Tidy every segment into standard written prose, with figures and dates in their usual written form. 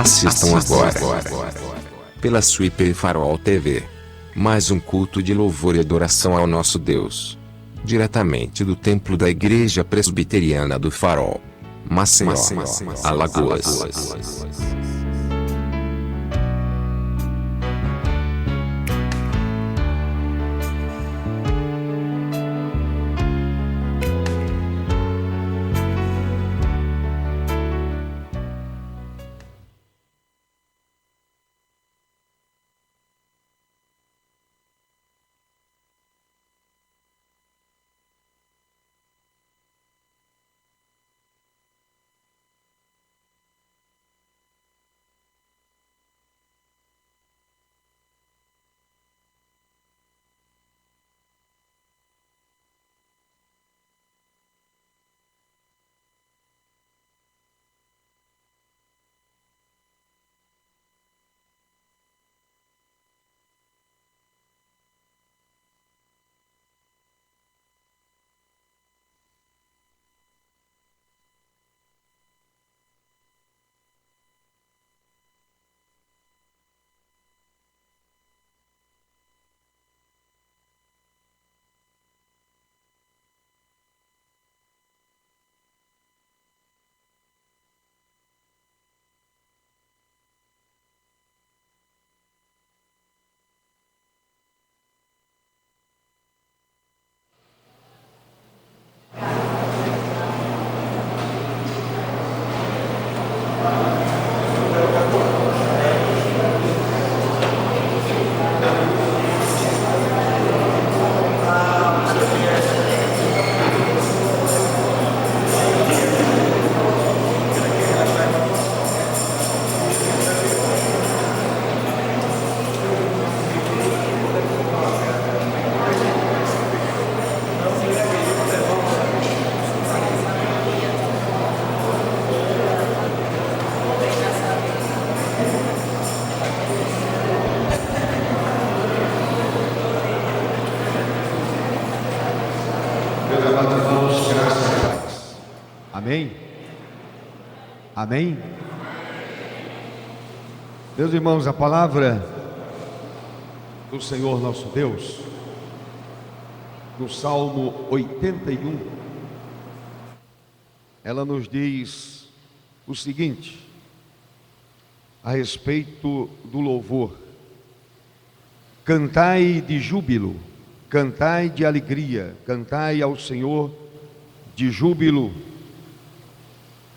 Assistam agora, pela Sweeper Farol TV, mais um culto de louvor e adoração ao nosso Deus, diretamente do templo da Igreja Presbiteriana do Farol, Maceió, Alagoas. Amém? Amém? Meus irmãos, a palavra do Senhor nosso Deus, no Salmo 81, ela nos diz o seguinte, a respeito do louvor: cantai de júbilo, cantai de alegria, cantai ao Senhor de júbilo,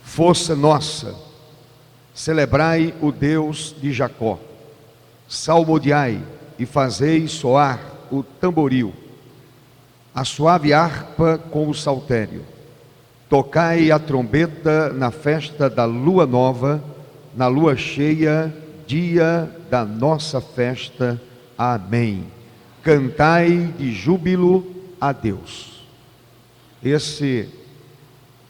força nossa, celebrai o Deus de Jacó, salmodiai e fazei soar o tamboril, a suave harpa com o saltério, tocai a trombeta na festa da lua nova, na lua cheia, dia da nossa festa. Amém. Cantai de júbilo a Deus.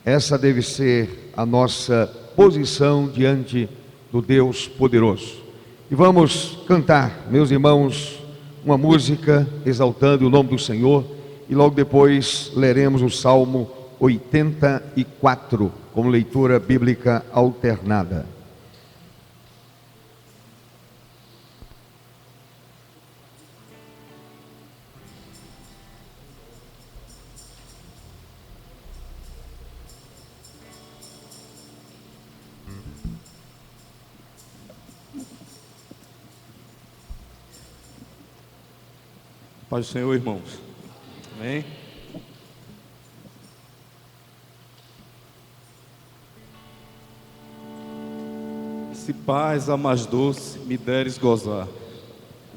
Essa deve ser a nossa posição diante do Deus poderoso. E vamos cantar, meus irmãos, uma música exaltando o nome do Senhor, e logo depois leremos o Salmo 84 como leitura bíblica alternada. Paz do Senhor, irmãos. Amém? Se paz a mais doce me deres gozar.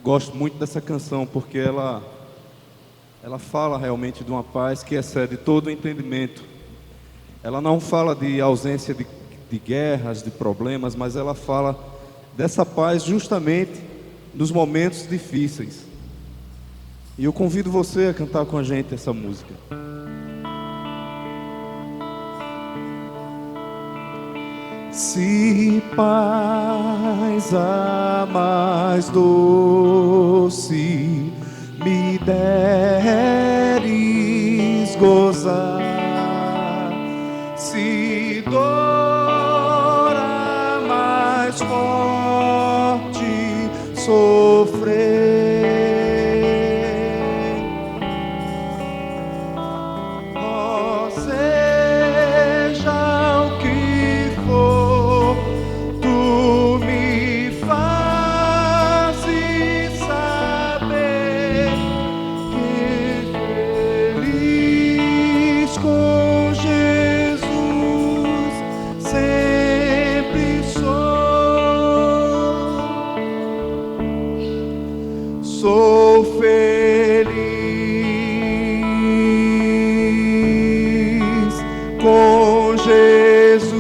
Gosto muito dessa canção porque ela fala realmente de uma paz que excede todo o entendimento. Ela não fala de ausência de guerras, de problemas, mas ela fala dessa paz justamente nos momentos difíceis. E eu convido você a cantar com a gente essa música. Se paz a mais doce me deres gozar, se dor a mais mais forte sofrer. Oh, seja o que for, tu me fazes saber que feliz com Jesus sempre sou feliz com Jesus,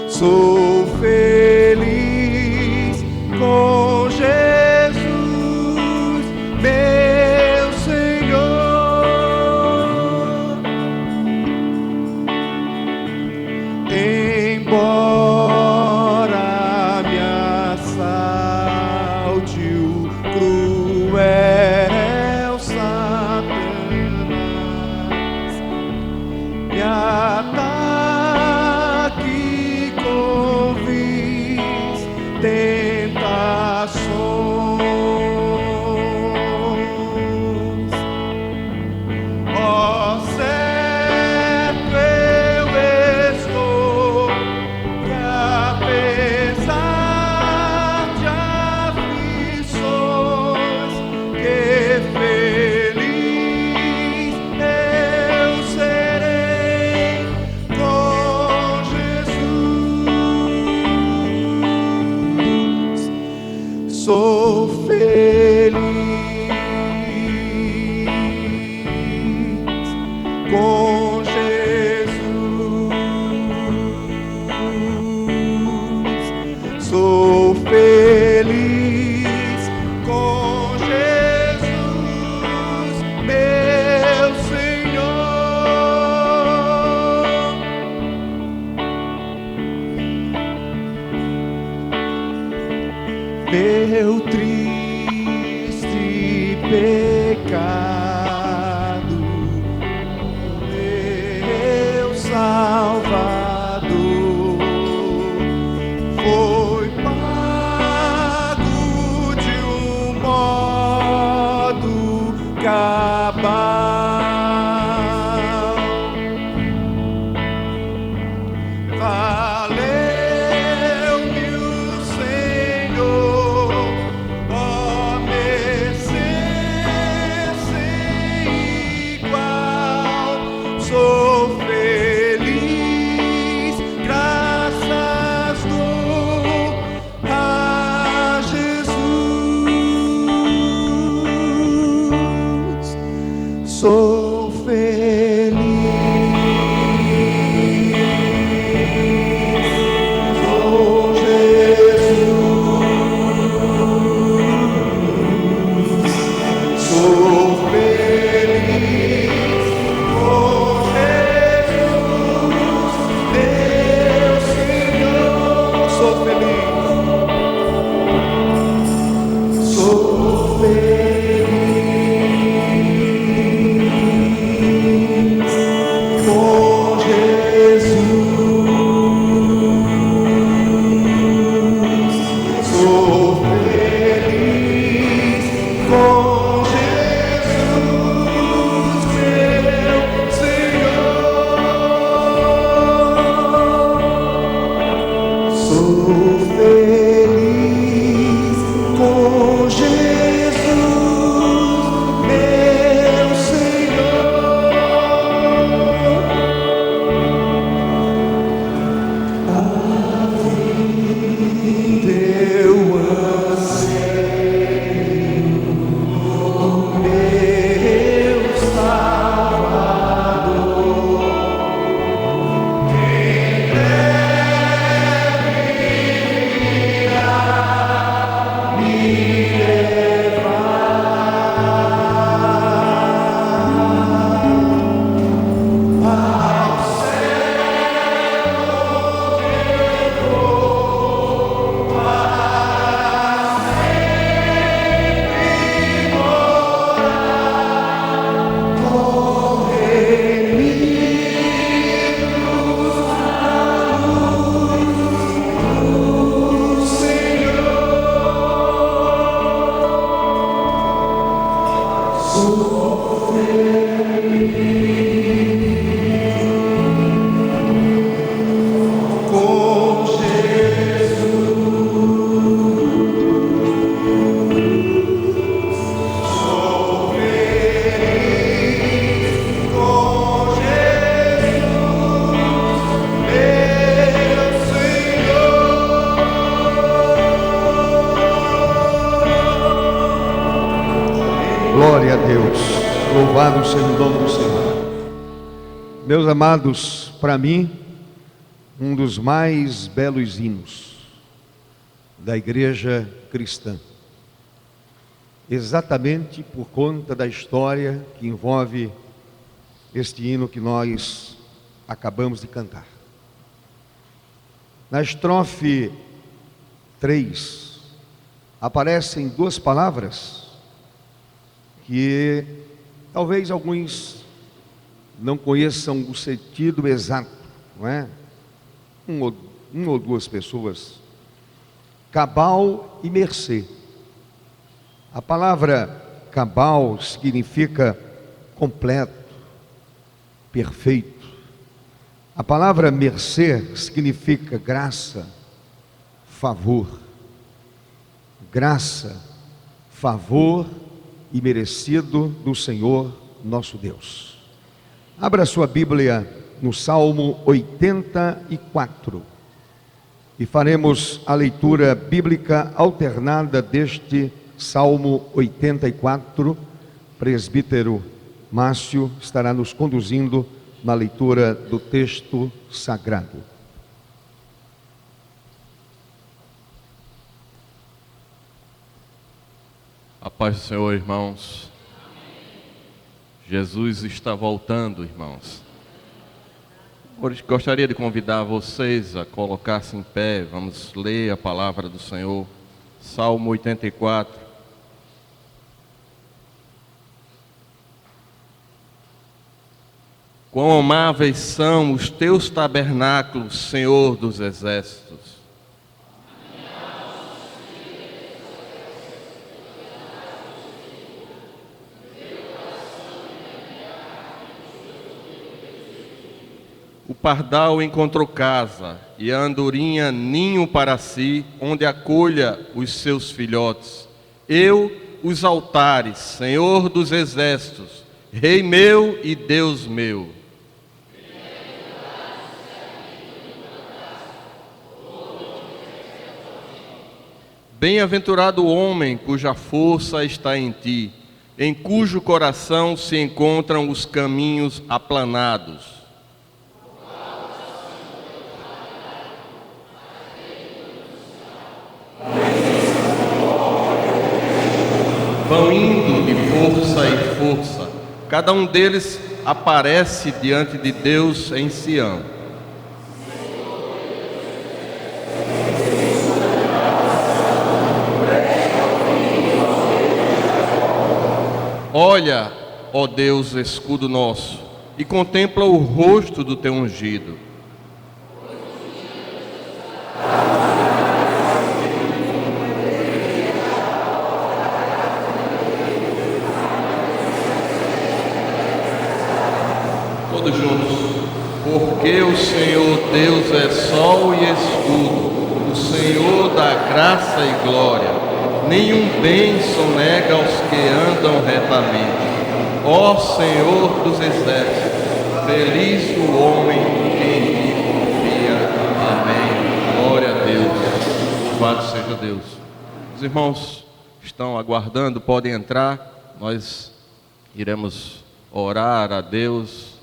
sou feliz com Jesus, meu Senhor. Embora me assalte o cruel Satanás, me ataque com vis tentações. Ó, certo eu estou que apesar de aflições, que feliz eu serei com Jesus. Sou feliz com Jesus, sou feliz com Jesus, meu Senhor. Meu triste pecado, meu Salvador, foi pago de um modo cabal. Valeu-me o Senhor, ó mercê sem igual. Sou feliz, graças dou a Jesus. Sou feliz. Com Jesus, sou feliz com Jesus. Louvado seja o nome do Senhor. Meus amados, para mim, um dos mais belos hinos da igreja cristã. Exatamente por conta da história que envolve este hino que nós acabamos de cantar. Na estrofe 3, aparecem duas palavras que talvez alguns não conheçam o sentido exato, não é? Uma ou duas pessoas. Cabal e mercê. A palavra cabal significa completo, perfeito. A palavra mercê significa graça, favor. Graça, favor e merecido do Senhor nosso Deus. Abra sua Bíblia no Salmo 84 e faremos a leitura bíblica alternada deste Salmo 84. Presbítero Márcio estará nos conduzindo na leitura do texto sagrado. A paz do Senhor, irmãos. Jesus está voltando, irmãos. Hoje gostaria de convidar vocês a colocar-se em pé. Vamos ler a palavra do Senhor. Salmo 84. Quão amáveis são os teus tabernáculos, Senhor dos exércitos. O pardal encontrou casa, e a andorinha ninho para si, onde acolha os seus filhotes. Eu, os altares, Senhor dos exércitos, Rei meu e Deus meu. Bem-aventurado o homem cuja força está em ti, em cujo coração se encontram os caminhos aplanados. Vão indo de força em força, cada um deles aparece diante de Deus em Sião. Olha, ó Deus, escudo nosso, e contempla o rosto do teu ungido. Todos juntos. Porque o Senhor Deus é sol e escudo, o Senhor dá graça e glória. Nenhum bem sonega aos que andam retamente. Ó Senhor dos exércitos, feliz o homem em quem confia. Amém. Glória a Deus. Louvado seja Deus. Os irmãos estão aguardando, podem entrar. Nós iremos orar a Deus,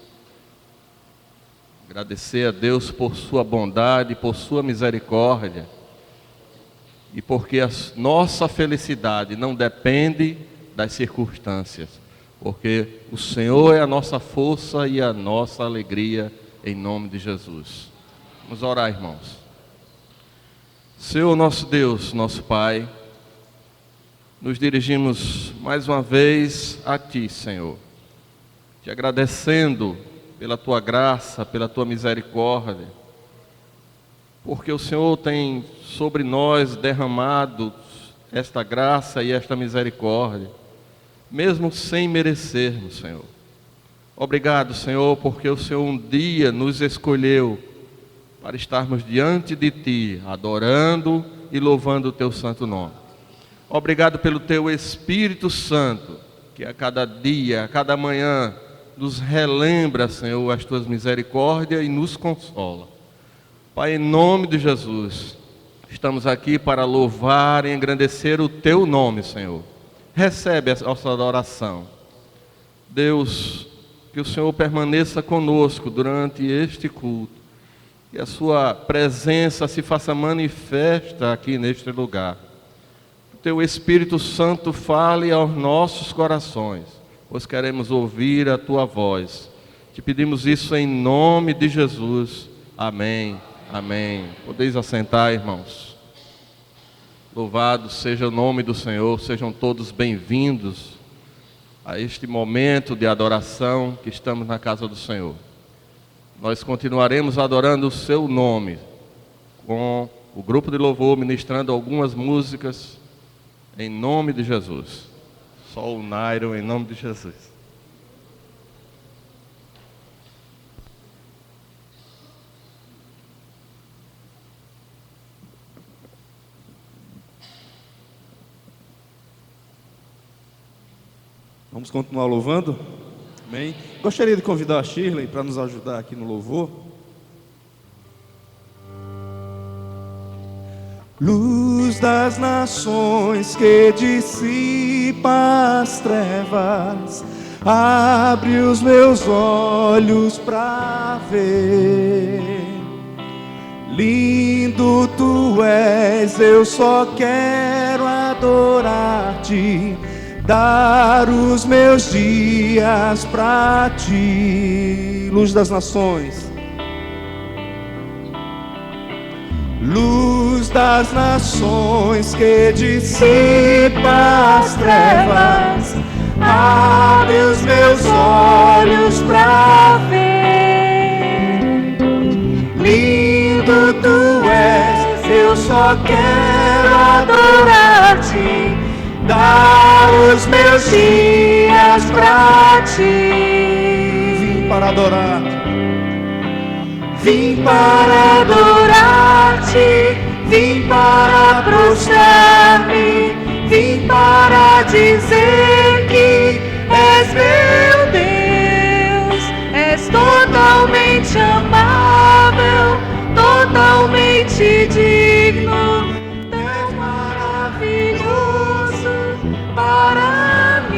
agradecer a Deus por sua bondade, por sua misericórdia. E porque a nossa felicidade não depende das circunstâncias, porque o Senhor é a nossa força e a nossa alegria, em nome de Jesus. Vamos orar, irmãos. Senhor nosso Deus, nosso Pai, nos dirigimos mais uma vez a Ti, Senhor, te agradecendo pela Tua graça, pela Tua misericórdia, porque o Senhor tem sobre nós derramado esta graça e esta misericórdia, mesmo sem merecermos, Senhor. Obrigado, Senhor, porque o Senhor um dia nos escolheu para estarmos diante de Ti, adorando e louvando o Teu santo nome. Obrigado pelo Teu Espírito Santo, que a cada dia, a cada manhã, nos relembra, Senhor, as Tuas misericórdias e nos consola. Pai, em nome de Jesus, estamos aqui para louvar e engrandecer o Teu nome, Senhor. Recebe a nossa adoração. Deus, que o Senhor permaneça conosco durante este culto, que a sua presença se faça manifesta aqui neste lugar. Que o teu Espírito Santo fale aos nossos corações, pois queremos ouvir a tua voz. Te pedimos isso em nome de Jesus. Amém. Amém. Podeis assentar, irmãos. Louvado seja o nome do Senhor, sejam todos bem-vindos a este momento de adoração que estamos na casa do Senhor. Nós continuaremos adorando o seu nome, com o grupo de louvor ministrando algumas músicas em nome de Jesus. Só o Nairo em nome de Jesus. Vamos continuar louvando? Amém? Gostaria de convidar a Shirley para nos ajudar aqui no louvor. Luz das nações que dissipa as trevas, abre os meus olhos para ver. Lindo tu és, eu só quero adorar-te, dar os meus dias pra ti. Luz das nações, luz das nações que dissipa as trevas, abre os meus olhos pra ver. Lindo tu és, eu só quero adorar-te, dar os meus dias pra ti. Vim para adorar-te, vim para adorar-te, vim para prostrar-me, vim para dizer que és meu Deus, és totalmente amável, totalmente digno, és maravilhoso para mim.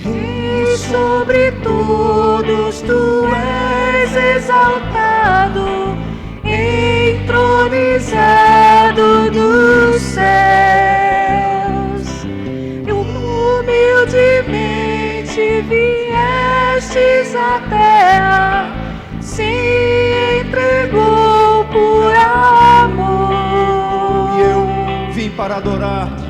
Rei sobre todos, tu és exaltado, entronizado nos céus. Humildemente viestes à terra, se entregou por amor. E eu vim para adorar-te,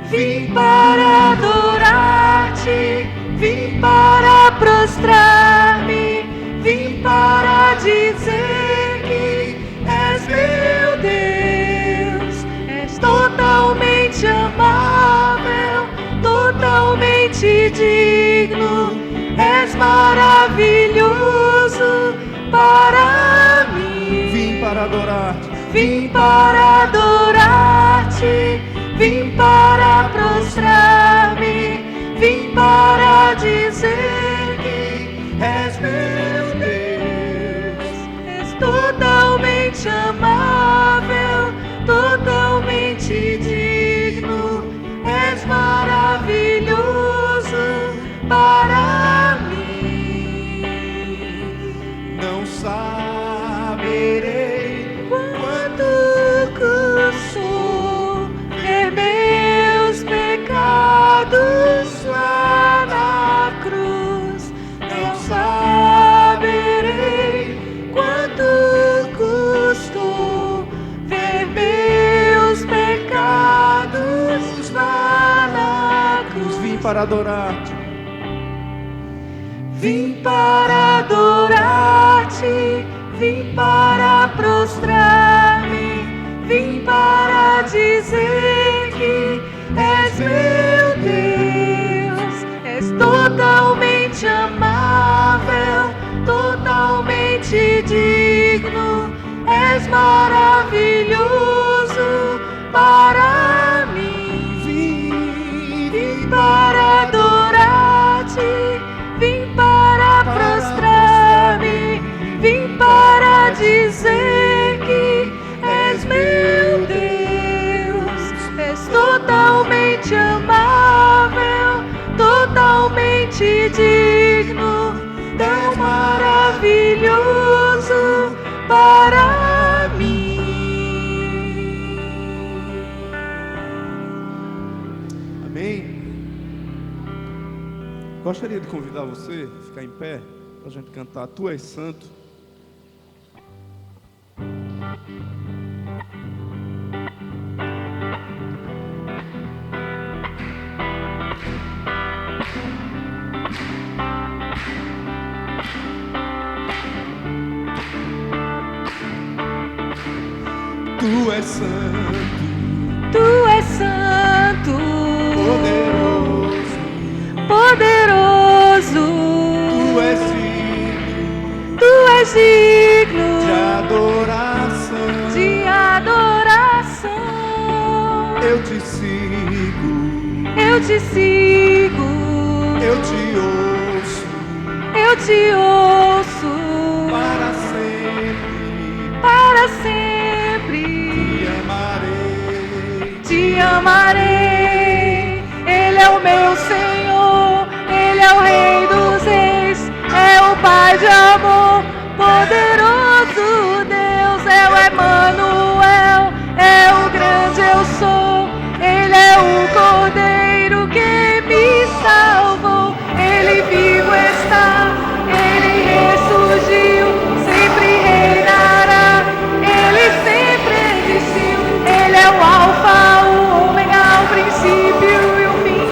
vim para adorar-te, vim para prostrar-me, vim para dizer que és meu Deus, és totalmente amável, totalmente digno, és maravilhoso para mim. Vim para adorar-te, vim para adorar-te, vim para prostrar-me, vim para dizer que és meu Deus, és totalmente amável, totalmente digno, és maravilhoso para mim. Não saberei quanto custou ver meus pecados lá na cruz. Não saberei quanto custou ver meus pecados lá na cruz. Vim para adorar-te, vim para adorar-te, vim para prostrar-me, vim para dizer que és meu Deus, és totalmente amável, totalmente digno, és maravilhoso para mim. Vim para adorar-te, vim para prostrar-me, vim para dizer que és meu Deus, eternamente digno, tão maravilhoso para mim. Amém? Gostaria de convidar você a ficar em pé para a gente cantar Tu És Santo. Tu és santo, Tu és santo, poderoso, poderoso, Tu és Tu és digno digno de adoração. de adoração. Eu te sigo, Eu te sigo, eu te ouço, eu te ouço para sempre para sempre. Te amarei. Ele é o meu Senhor, Ele é o Rei dos Reis, é o Pai de amor, poderoso Deus, é o Emanuel, é o grande eu sou. Ele é o Cordeiro que me salvou. Ele vivo está, Ele ressurgiu, sempre reinará. Ele sempre existiu. Ele é o Alfa, o Ômega, o princípio e o fim.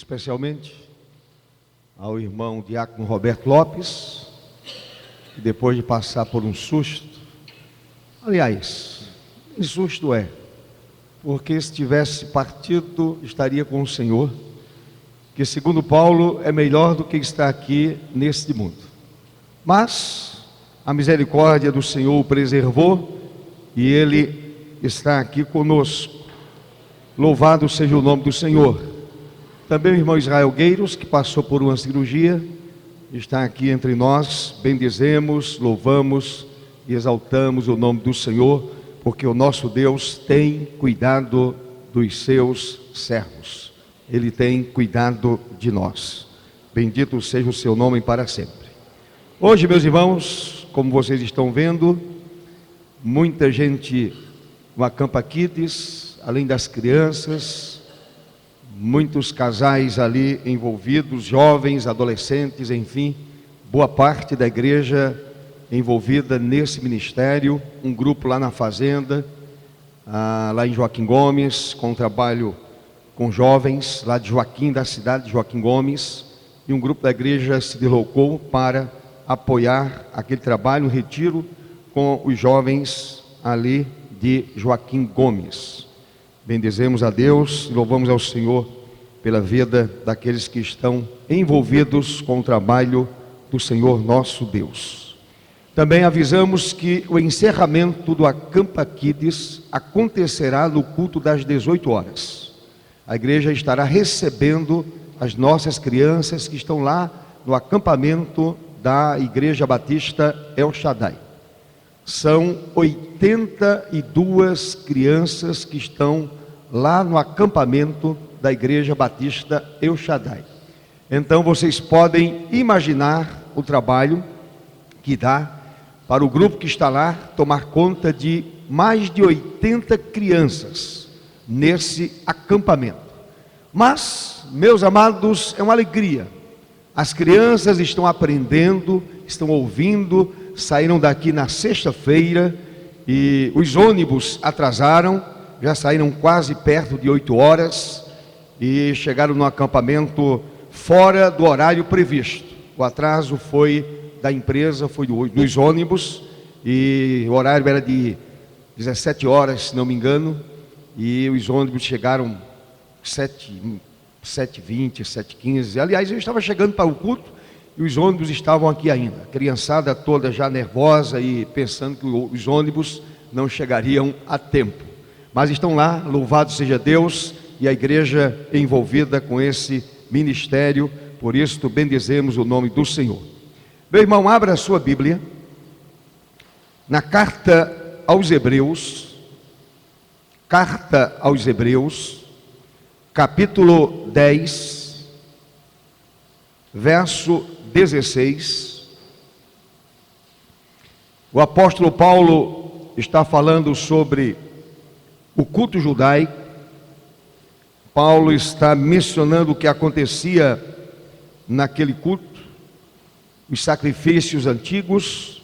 especialmente ao irmão diácono Roberto Lopes, que depois de passar por um susto, aliás, que susto é, porque se tivesse partido, estaria com o Senhor, que segundo Paulo é melhor do que estar aqui neste mundo. Mas a misericórdia do Senhor o preservou e ele está aqui conosco. Louvado seja o nome do Senhor. Também o irmão Israel Gueiros, que passou por uma cirurgia, está aqui entre nós. Bendizemos, louvamos e exaltamos o nome do Senhor, porque o nosso Deus tem cuidado dos seus servos. Ele tem cuidado de nós. Bendito seja o seu nome para sempre. Hoje, meus irmãos, como vocês estão vendo, muita gente no Acampa Kids, além das crianças, muitos casais ali envolvidos, jovens, adolescentes, enfim, boa parte da igreja envolvida nesse ministério, um grupo lá na fazenda, lá em Joaquim Gomes, com um trabalho com jovens, lá de Joaquim, da cidade de Joaquim Gomes, e um grupo da igreja se deslocou para apoiar aquele trabalho, um retiro com os jovens ali de Joaquim Gomes. Bendizemos a Deus e louvamos ao Senhor pela vida daqueles que estão envolvidos com o trabalho do Senhor nosso Deus. Também avisamos que o encerramento do Acampa Kids acontecerá no culto das 18 horas. A igreja estará recebendo as nossas crianças que estão lá no acampamento da Igreja Batista El Shaddai. São 82 crianças que estão lá no acampamento da Igreja Batista El Shaddai. Então vocês podem imaginar o trabalho que dá para o grupo que está lá tomar conta de mais de 80 crianças nesse acampamento. Mas, meus amados, é uma alegria. As crianças estão aprendendo, estão ouvindo, saíram daqui na sexta-feira e os ônibus atrasaram, já saíram quase perto de 8 horas e chegaram no acampamento fora do horário previsto. O atraso foi da empresa, foi dos ônibus, e o horário era de 17 horas, se não me engano, e os ônibus chegaram 7h20, 7h15. Aliás, eu estava chegando para o culto e os ônibus estavam aqui ainda. A criançada toda já nervosa e pensando que os ônibus não chegariam a tempo. Mas estão lá, louvado seja Deus, e a igreja envolvida com esse ministério. Por isso, bendizemos o nome do Senhor. Meu irmão, abra a sua Bíblia na carta aos Hebreus, capítulo 10, verso 16. O apóstolo Paulo está falando sobre o culto judaico. Paulo está mencionando o que acontecia naquele culto, os sacrifícios antigos,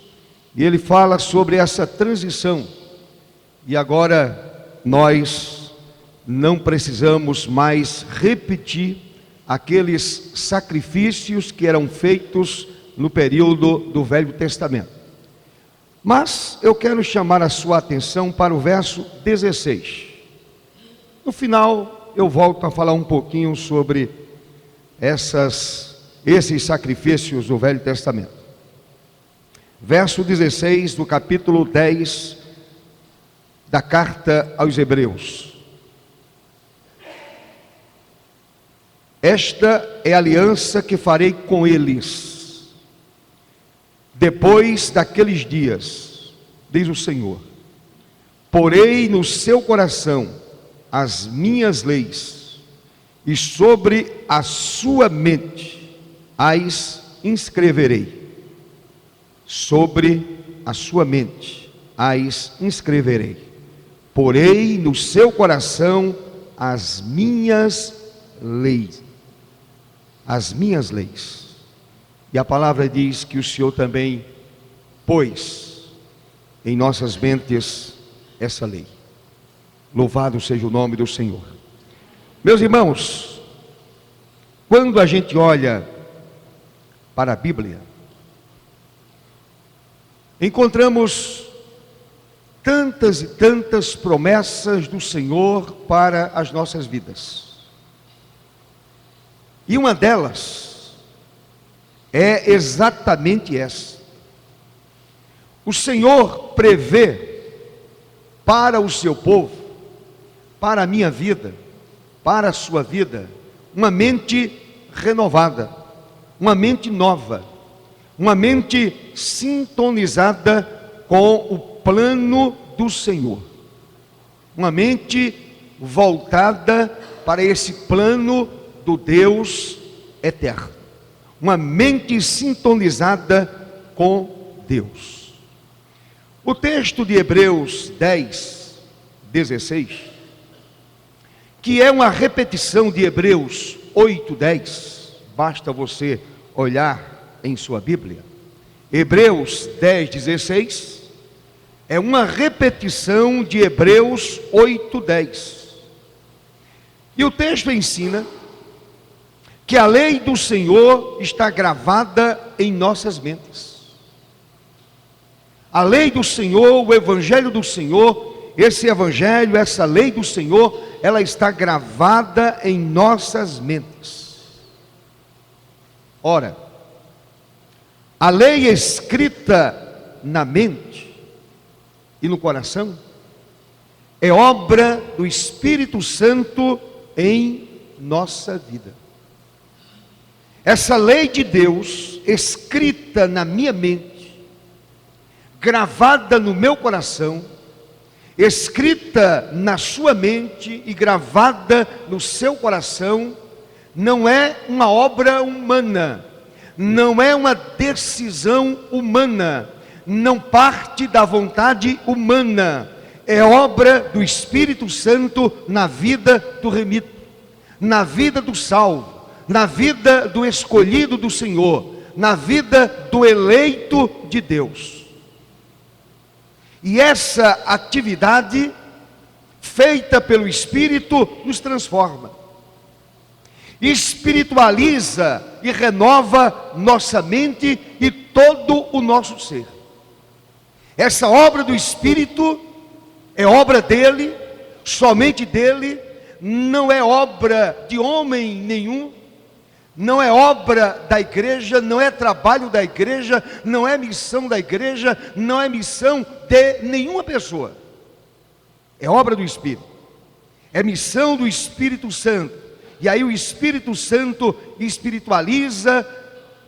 e ele fala sobre essa transição. E agora nós não precisamos mais repetir aqueles sacrifícios que eram feitos no período do Velho Testamento. Mas eu quero chamar a sua atenção para o verso 16. No final eu volto a falar um pouquinho sobre esses sacrifícios do Velho Testamento. Verso 16 do capítulo 10 da carta aos Hebreus. Esta é a aliança que farei com eles depois daqueles dias, diz o Senhor. Porei no seu coração as minhas leis, e sobre a sua mente as inscreverei. Sobre a sua mente as inscreverei. Porei no seu coração as minhas leis. As minhas leis. E a palavra diz que o Senhor também pôs em nossas mentes essa lei. Louvado seja o nome do Senhor. Meus irmãos, quando a gente olha para a Bíblia, encontramos tantas e tantas promessas do Senhor para as nossas vidas. E uma delas é exatamente essa. O Senhor prevê para o seu povo, para a minha vida, para a sua vida, uma mente renovada, uma mente nova, uma mente sintonizada com o plano do Senhor, uma mente voltada para esse plano do Deus eterno, uma mente sintonizada com Deus. O texto de Hebreus 10, 16, que é uma repetição de Hebreus 8, 10, basta você olhar em sua Bíblia. Hebreus 10, 16 é uma repetição de Hebreus 8, 10. E o texto ensina que a lei do Senhor está gravada em nossas mentes. A lei do Senhor, o Evangelho do Senhor, esse Evangelho, essa lei do Senhor, ela está gravada em nossas mentes. Ora, a lei escrita na mente e no coração é obra do Espírito Santo em nossa vida. Essa lei de Deus, escrita na minha mente, gravada no meu coração, escrita na sua mente e gravada no seu coração, não é uma obra humana, não é uma decisão humana, não parte da vontade humana, é obra do Espírito Santo na vida do remido, na vida do salvo, na vida do escolhido do Senhor, na vida do eleito de Deus. E essa atividade, feita pelo Espírito, nos transforma, espiritualiza e renova nossa mente e todo o nosso ser. Essa obra do Espírito é obra dele, somente dele, não é obra de homem nenhum, não é obra da igreja, não é trabalho da igreja, não é missão da igreja, não é missão de nenhuma pessoa. É obra do Espírito, é missão do Espírito Santo. E aí o Espírito Santo espiritualiza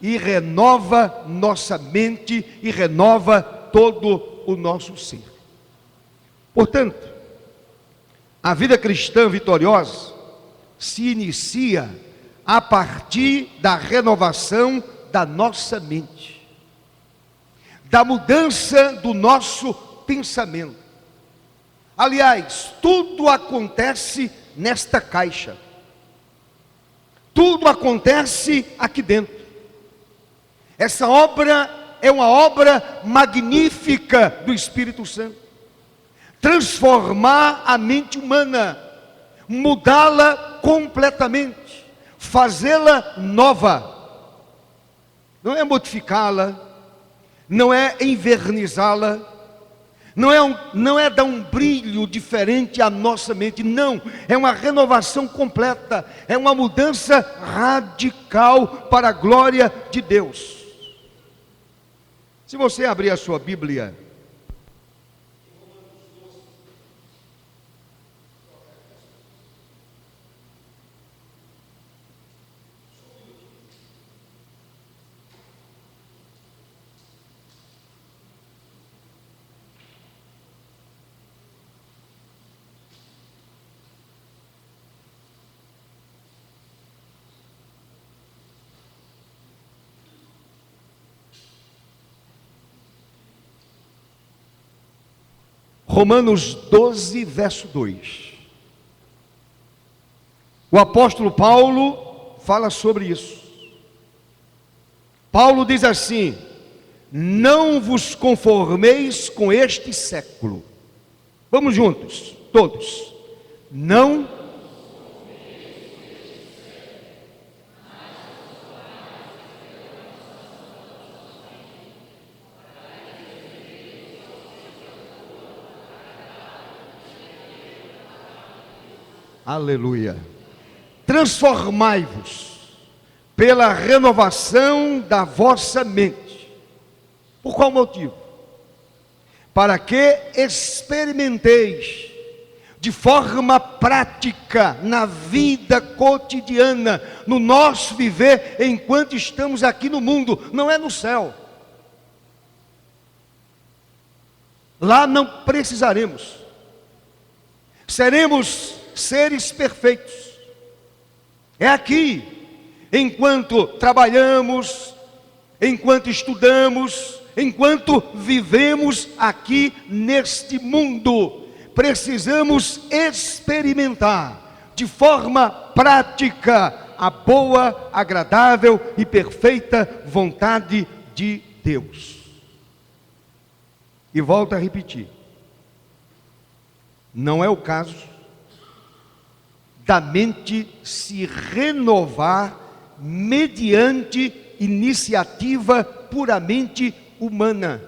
e renova nossa mente e renova todo o nosso ser. Portanto, a vida cristã vitoriosa se inicia a partir da renovação da nossa mente, da mudança do nosso pensamento. Aliás, tudo acontece nesta caixa, tudo acontece aqui dentro. Essa obra é uma obra magnífica do Espírito Santo. Transformar a mente humana, mudá-la completamente, fazê-la nova. Não é modificá-la, não é envernizá-la, não é dar um brilho diferente à nossa mente, não, é uma renovação completa, é uma mudança radical para a glória de Deus. Se você abrir a sua Bíblia, Romanos 12, verso 2. O apóstolo Paulo fala sobre isso. Paulo diz assim: não vos conformeis com este século. Vamos juntos, todos. Não Aleluia. Transformai-vos pela renovação da vossa mente. Por qual motivo? Para que experimenteis de forma prática, na vida cotidiana, no nosso viver, enquanto estamos aqui no mundo, não é no céu. Lá não precisaremos. Seremos seres perfeitos. É aqui, enquanto trabalhamos, enquanto estudamos, enquanto vivemos aqui neste mundo, precisamos experimentar de forma prática a boa, agradável e perfeita vontade de Deus. E volto a repetir, não é o caso da mente se renovar mediante iniciativa puramente humana.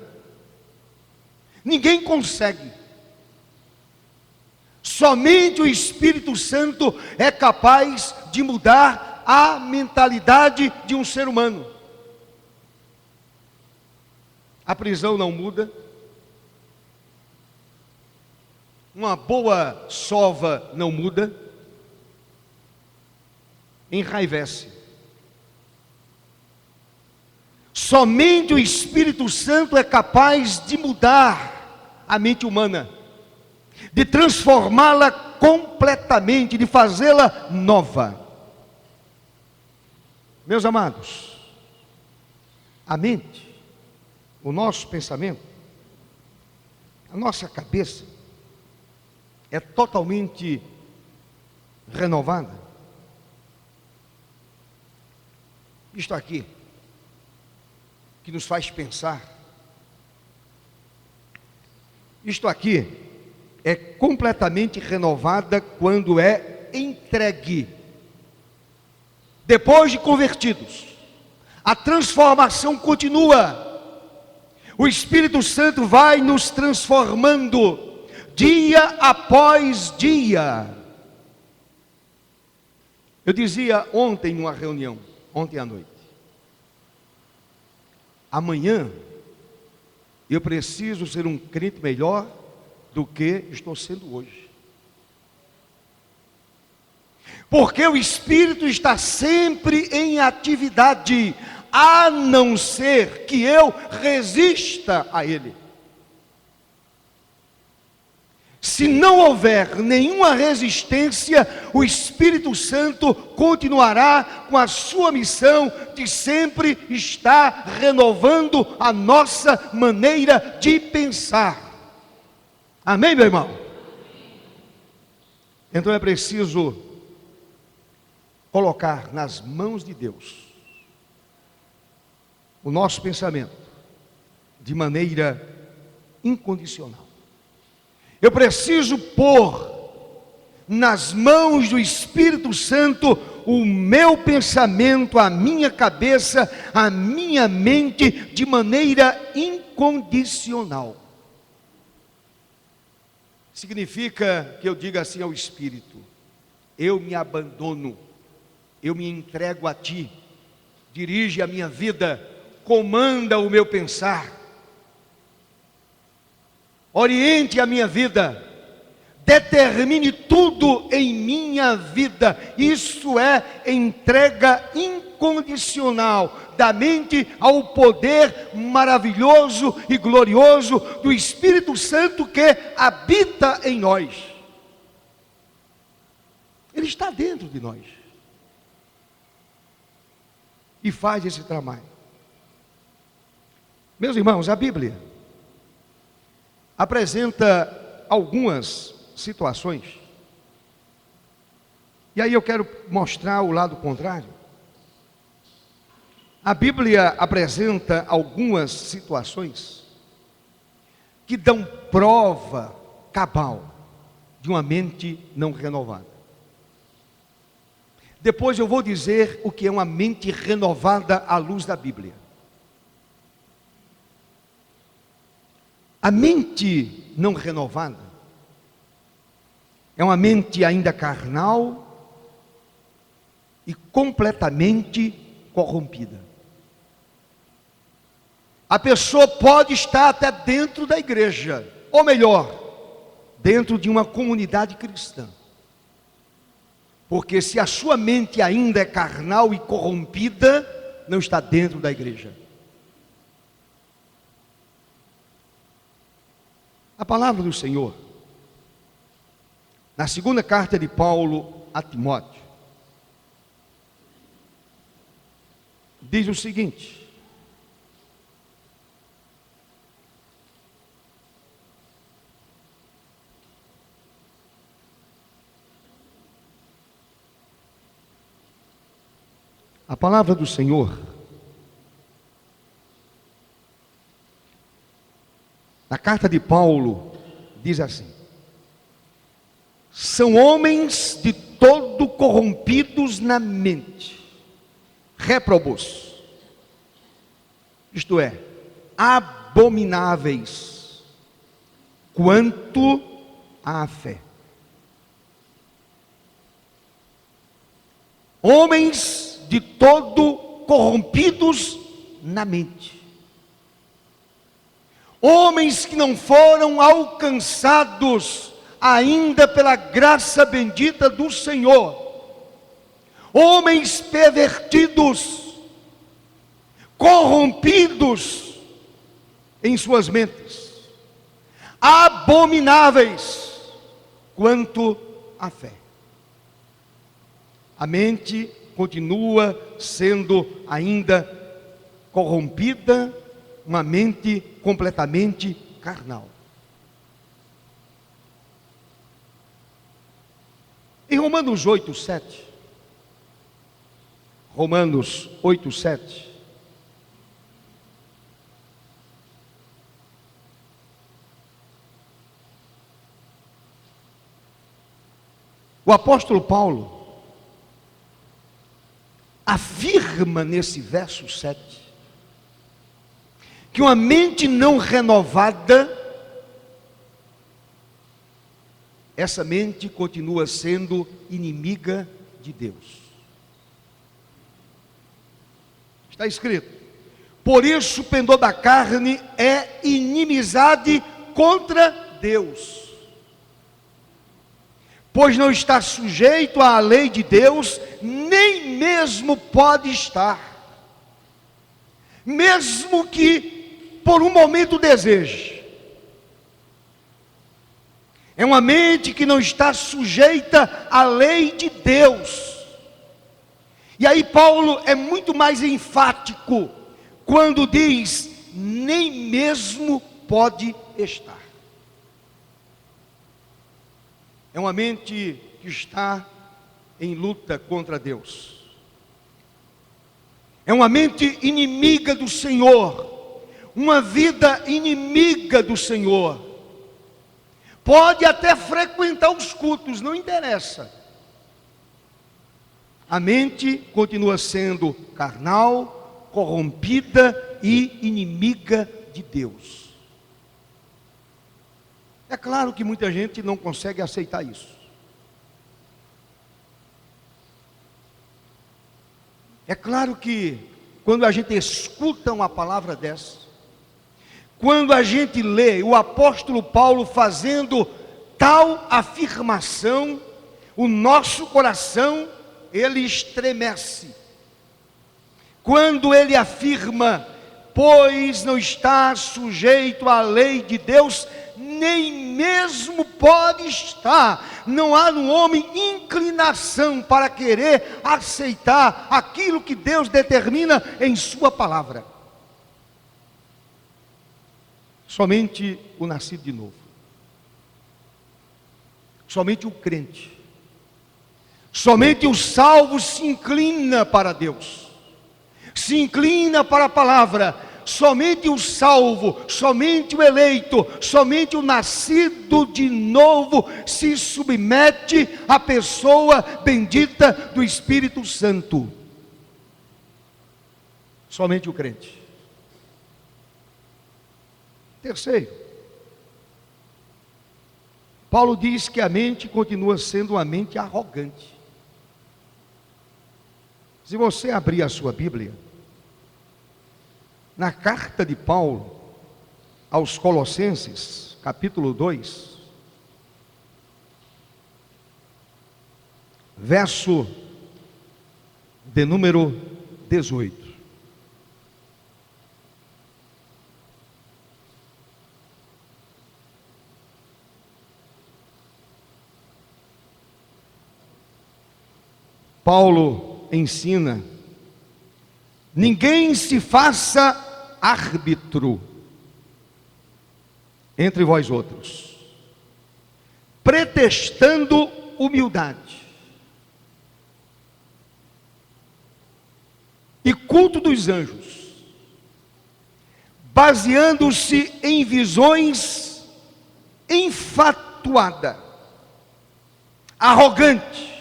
Ninguém consegue. Somente o Espírito Santo é capaz de mudar a mentalidade de um ser humano. A prisão não muda. Uma boa sova não muda. Enraivece. Somente o Espírito Santo é capaz de mudar a mente humana, de transformá-la completamente, de fazê-la nova. Meus amados, a mente, o nosso pensamento, a nossa cabeça é totalmente renovada. Isto aqui, que nos faz pensar, isto aqui é completamente renovada quando é entregue. Depois de convertidos, a transformação continua. O Espírito Santo vai nos transformando dia após dia. Eu dizia ontem numa reunião, ontem à noite, amanhã eu preciso ser um crente melhor do que estou sendo hoje. Porque o Espírito está sempre em atividade, a não ser que eu resista a Ele. Se não houver nenhuma resistência, o Espírito Santo continuará com a sua missão de sempre estar renovando a nossa maneira de pensar. Amém, meu irmão? Então é preciso colocar nas mãos de Deus o nosso pensamento de maneira incondicional. Eu preciso pôr nas mãos do Espírito Santo o meu pensamento, a minha cabeça, a minha mente de maneira incondicional. Significa que eu diga assim ao Espírito: eu me abandono, eu me entrego a Ti, dirige a minha vida, comanda o meu pensar, oriente a minha vida, determine tudo em minha vida. Isso é entrega incondicional da mente ao poder maravilhoso e glorioso do Espírito Santo que habita em nós. Ele está dentro de nós e faz esse trabalho. Meus irmãos, a Bíblia apresenta algumas situações, e aí eu quero mostrar o lado contrário. A Bíblia apresenta algumas situações que dão prova cabal de uma mente não renovada. Depois eu vou dizer o que é uma mente renovada à luz da Bíblia. A mente não renovada É uma mente ainda carnal e completamente corrompida. A pessoa pode estar até dentro da igreja, ou melhor, dentro de uma comunidade cristã. Porque se a sua mente ainda é carnal e corrompida, não está dentro da igreja. A palavra do Senhor, na segunda carta de Paulo a Timóteo, diz o seguinte: a palavra do Senhor, na carta de Paulo, diz assim: são homens de todo corrompidos na mente, réprobos, isto é, abomináveis quanto à fé. Homens de todo corrompidos na mente. Homens que não foram alcançados ainda pela graça bendita do Senhor. Homens pervertidos, corrompidos em suas mentes, abomináveis quanto à fé. A mente continua sendo ainda corrompida, uma mente completamente carnal. Em Romanos 8:7, Romanos 8:7, o apóstolo Paulo afirma nesse verso 7 que uma mente não renovada, essa mente continua sendo inimiga de Deus. Está escrito: por isso o pendor da carne é inimizade contra Deus, pois não está sujeito à lei de Deus, nem mesmo pode estar, mesmo que por um momento deseje. É uma mente que não está sujeita à lei de Deus. E aí Paulo é muito mais enfático quando diz: nem mesmo pode estar. É uma mente que está em luta contra Deus. É uma mente inimiga do Senhor, uma vida inimiga do Senhor. Pode até frequentar os cultos, não interessa. A mente continua sendo carnal, corrompida e inimiga de Deus. É claro que muita gente não consegue aceitar isso. É claro que quando a gente escuta uma palavra dessa, quando a gente lê o apóstolo Paulo fazendo tal afirmação, o nosso coração, ele estremece. Quando ele afirma: pois não está sujeito à lei de Deus, nem mesmo pode estar. Não há no homem inclinação para querer aceitar aquilo que Deus determina em sua palavra. Somente o nascido de novo, somente o crente, somente o salvo se inclina para Deus, se inclina para a palavra. Somente o salvo, somente o eleito, somente o nascido de novo se submete à pessoa bendita do Espírito Santo. Somente o crente. Terceiro, Paulo diz que a mente continua sendo uma mente arrogante. Se você abrir a sua Bíblia, na carta de Paulo aos Colossenses, capítulo 2, verso de número 18. Paulo ensina: ninguém se faça árbitro entre vós outros, pretextando humildade e culto dos anjos, baseando-se em visões enfatuada, arrogante,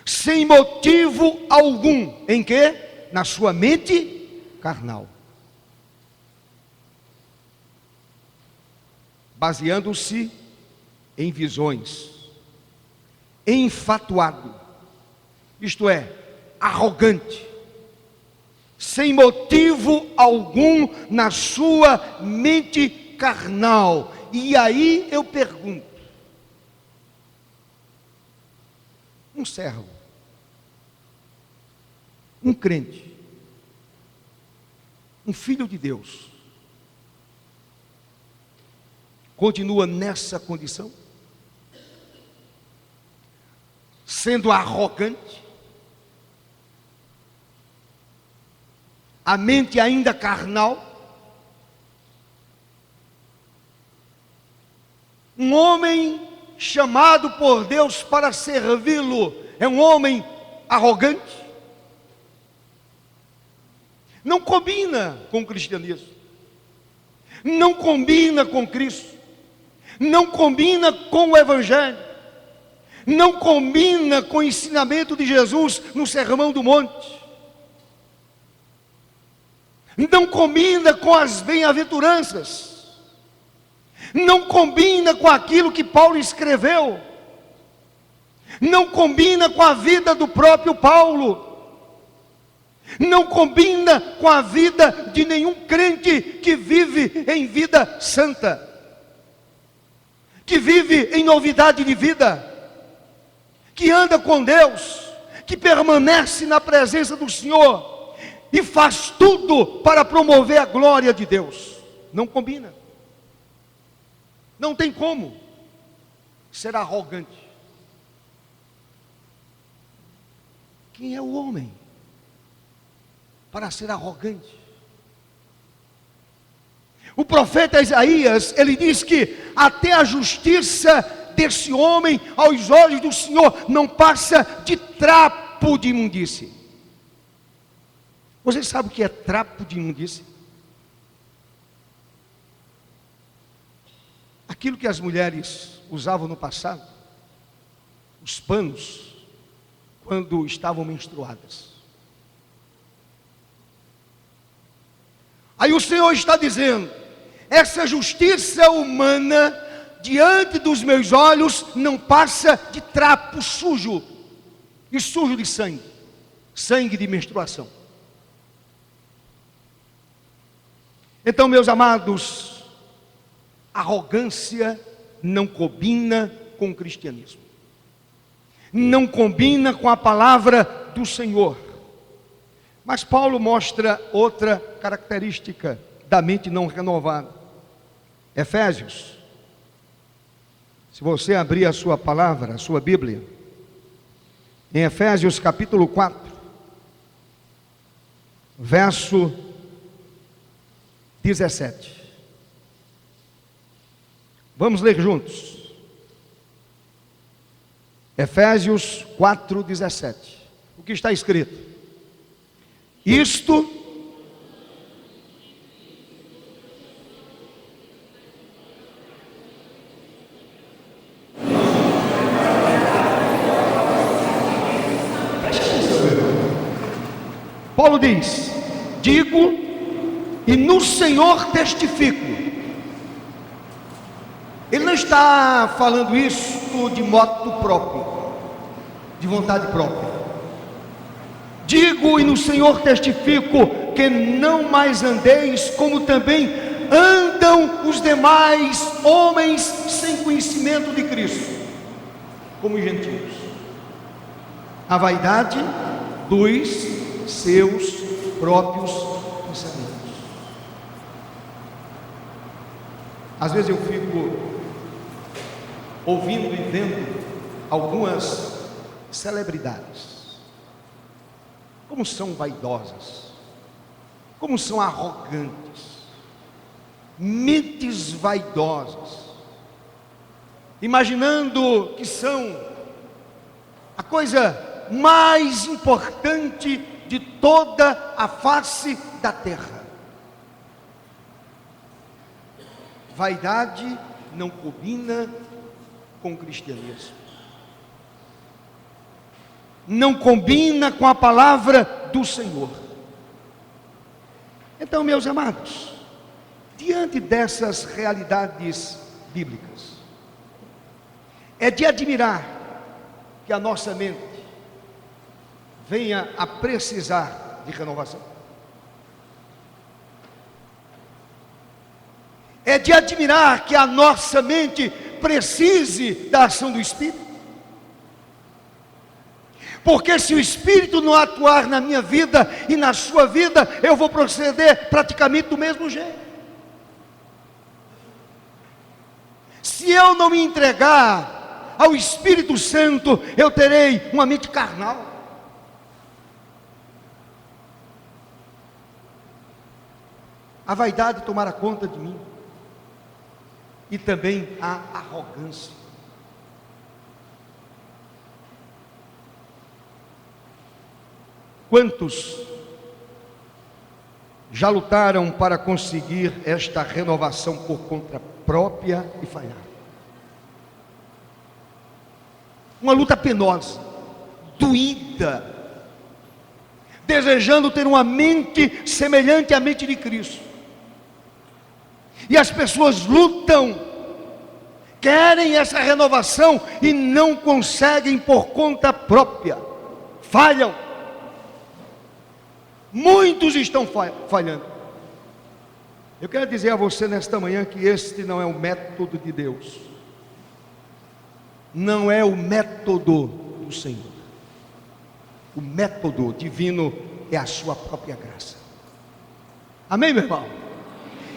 sem motivo algum. Em quê? Na sua mente carnal. Baseando-se em visões, enfatuado, isto é, arrogante, sem motivo algum na sua mente carnal. E aí eu pergunto: um servo, um crente, um filho de Deus, continua nessa condição? Sendo arrogante, a mente ainda carnal, um homem chamado por Deus para servi-lo é um homem arrogante? Não combina com o cristianismo, não combina com Cristo, não combina com o Evangelho, não combina com o ensinamento de Jesus no Sermão do Monte, não combina com as bem-aventuranças, não combina com aquilo que Paulo escreveu, não combina com a vida do próprio Paulo, não combina com a vida de nenhum crente que vive em vida santa, que vive em novidade de vida, que anda com Deus, que permanece na presença do Senhor e faz tudo para promover a glória de Deus. Não combina. Não tem como ser arrogante. Quem é o homem para ser arrogante? O profeta Isaías, ele diz que até a justiça desse homem aos olhos do Senhor não passa de trapo de imundície. Você sabe o que é trapo de imundície? Aquilo que as mulheres usavam no passado, os panos, quando estavam menstruadas. Aí o Senhor está dizendo: essa justiça humana diante dos meus olhos não passa de trapo sujo, e sujo de sangue, sangue de menstruação. Então, meus amados, arrogância não combina com o cristianismo, não combina com a palavra do Senhor. Mas Paulo mostra outra característica da mente não renovada. Efésios, se você abrir a sua palavra, a sua Bíblia, em Efésios capítulo 4, verso 17. Vamos ler juntos. Efésios 4, 17. O que está escrito? Isto Paulo diz: digo e no Senhor testifico. Ele não está falando isso de moto próprio, de vontade própria. Digo e no Senhor testifico que não mais andeis como também andam os demais homens sem conhecimento de Cristo, como os gentios. A vaidade dos seus próprios pensamentos. Às vezes eu fico ouvindo e vendo algumas celebridades, como são vaidosas, como são arrogantes, mentes vaidosas, imaginando que são a coisa mais importante de toda a face da terra. Vaidade não combina com o cristianismo, não combina com a palavra do Senhor. Então, meus amados, diante dessas realidades bíblicas, é de admirar que a nossa mente venha a precisar de renovação. É de admirar que a nossa mente precise da ação do Espírito. Porque se o Espírito não atuar na minha vida e na sua vida, eu vou proceder praticamente do mesmo jeito. Se eu não me entregar ao Espírito Santo, eu terei uma mente carnal. A vaidade tomará conta de mim. E também a arrogância. Quantos já lutaram para conseguir esta renovação por conta própria e falharam? Uma luta penosa, doída, desejando ter uma mente semelhante à mente de Cristo. E as pessoas lutam, querem essa renovação e não conseguem por conta própria, falham. Muitos estão falhando. Eu quero dizer a você nesta manhã que este não é o método de Deus, não é o método do Senhor. O método divino é a sua própria graça. Amém, meu irmão?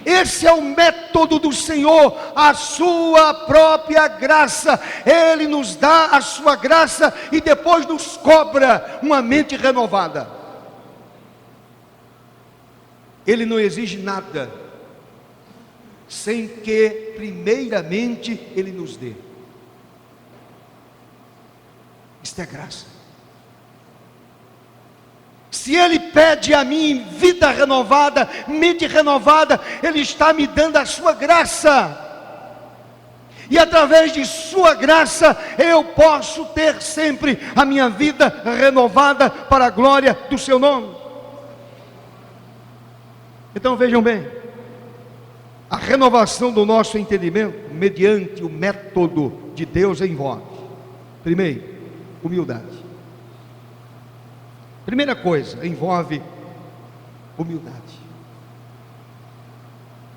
Esse é o método do Senhor, a sua própria graça. Ele nos dá a sua graça e depois nos cobra uma mente renovada. Ele não exige nada sem que primeiramente Ele nos dê. Isto é graça. Se Ele pede a mim vida renovada, mente renovada, Ele está me dando a sua graça. E através de sua graça, eu posso ter sempre a minha vida renovada para a glória do seu nome. Então vejam bem, a renovação do nosso entendimento, mediante o método de Deus, envolve, primeiro, humildade. Primeira coisa, envolve humildade.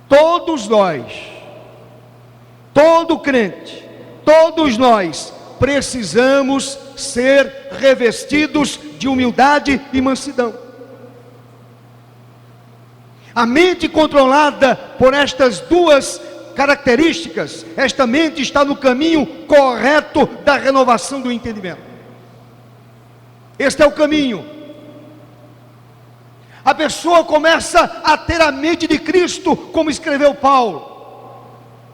Todos nós, todo crente, todos nós precisamos ser revestidos de humildade e mansidão. A mente controlada por estas duas características, esta mente está no caminho correto da renovação do entendimento. Este é o caminho. A pessoa começa a ter a mente de Cristo, como escreveu Paulo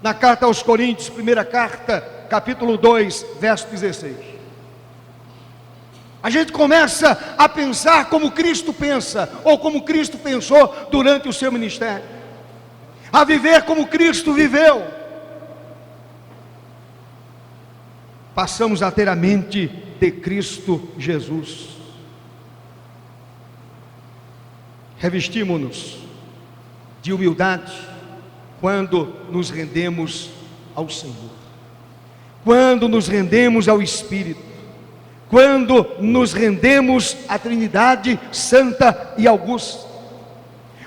na carta aos Coríntios, primeira carta, capítulo 2, verso 16. A gente começa a pensar como Cristo pensa, ou como Cristo pensou durante o seu ministério, a viver como Cristo viveu. Passamos a ter a mente de Cristo Jesus. Revestimos-nos de humildade quando nos rendemos ao Senhor. quando nos rendemos ao Espírito, quando nos rendemos à Trindade Santa e Augusta.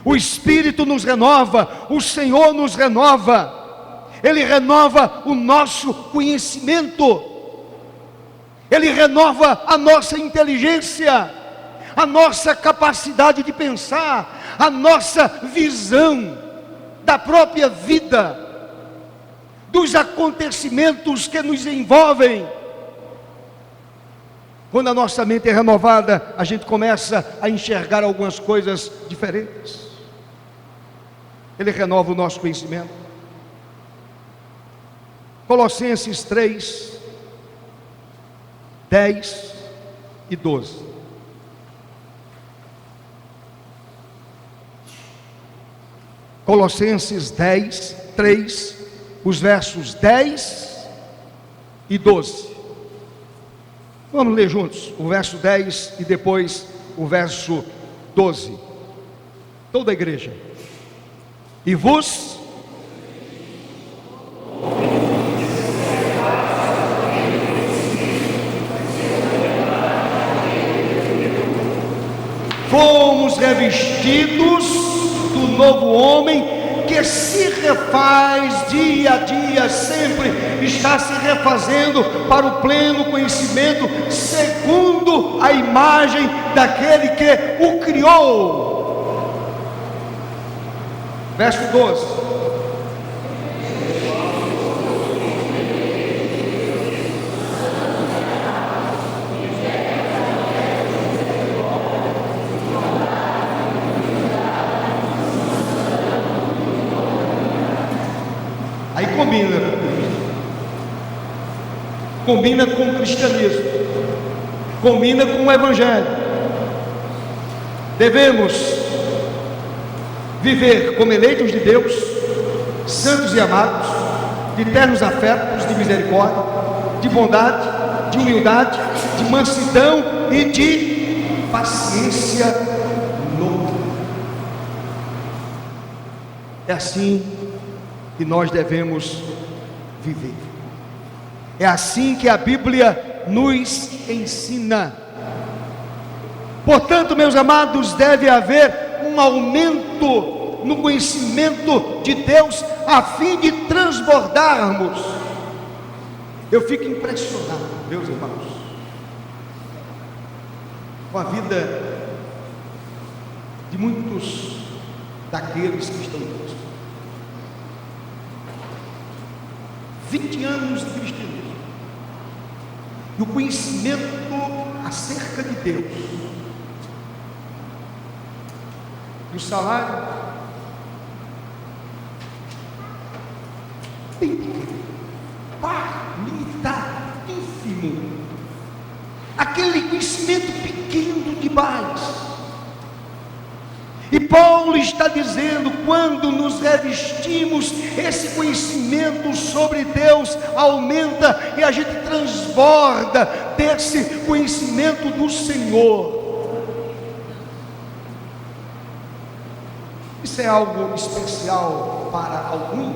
O Espírito nos renova, o Senhor nos renova, Ele renova o nosso conhecimento, Ele renova a nossa inteligência, a nossa capacidade de pensar, a nossa visão da própria vida, dos acontecimentos que nos envolvem. Quando a nossa mente é renovada, a gente começa a enxergar algumas coisas diferentes. Ele renova o nosso conhecimento. Colossenses 3, 10 e 12. Colossenses 10, 3, os versos 10 e 12. Vamos ler juntos o verso 10 e depois o verso 12. Toda a igreja. E vos fomos revestidos do novo homem, que se refaz dia a dia, sempre está se refazendo para o pleno conhecimento, segundo a imagem daquele que o criou. Verso 12. Aí combina com o cristianismo, combina com o evangelho. Devemos viver como eleitos de Deus, santos e amados, de ternos afetos, de misericórdia, de bondade, de humildade, de mansidão e de paciência longa. É assim que nós devemos viver. É assim que a Bíblia nos ensina. Portanto, meus amados, deve haver um aumento no conhecimento de Deus, a fim de transbordarmos. Eu fico impressionado, meus irmãos, com a vida de muitos daqueles que estão conosco. 20 anos de cristianismo, e o conhecimento acerca de Deus, e o salário bem pequeno, limitado, ínfimo, aquele conhecimento pequeno demais. E Paulo está dizendo, quando nos revestimos, esse conhecimento sobre Deus aumenta e a gente transborda desse conhecimento do Senhor. Isso é algo especial para alguns,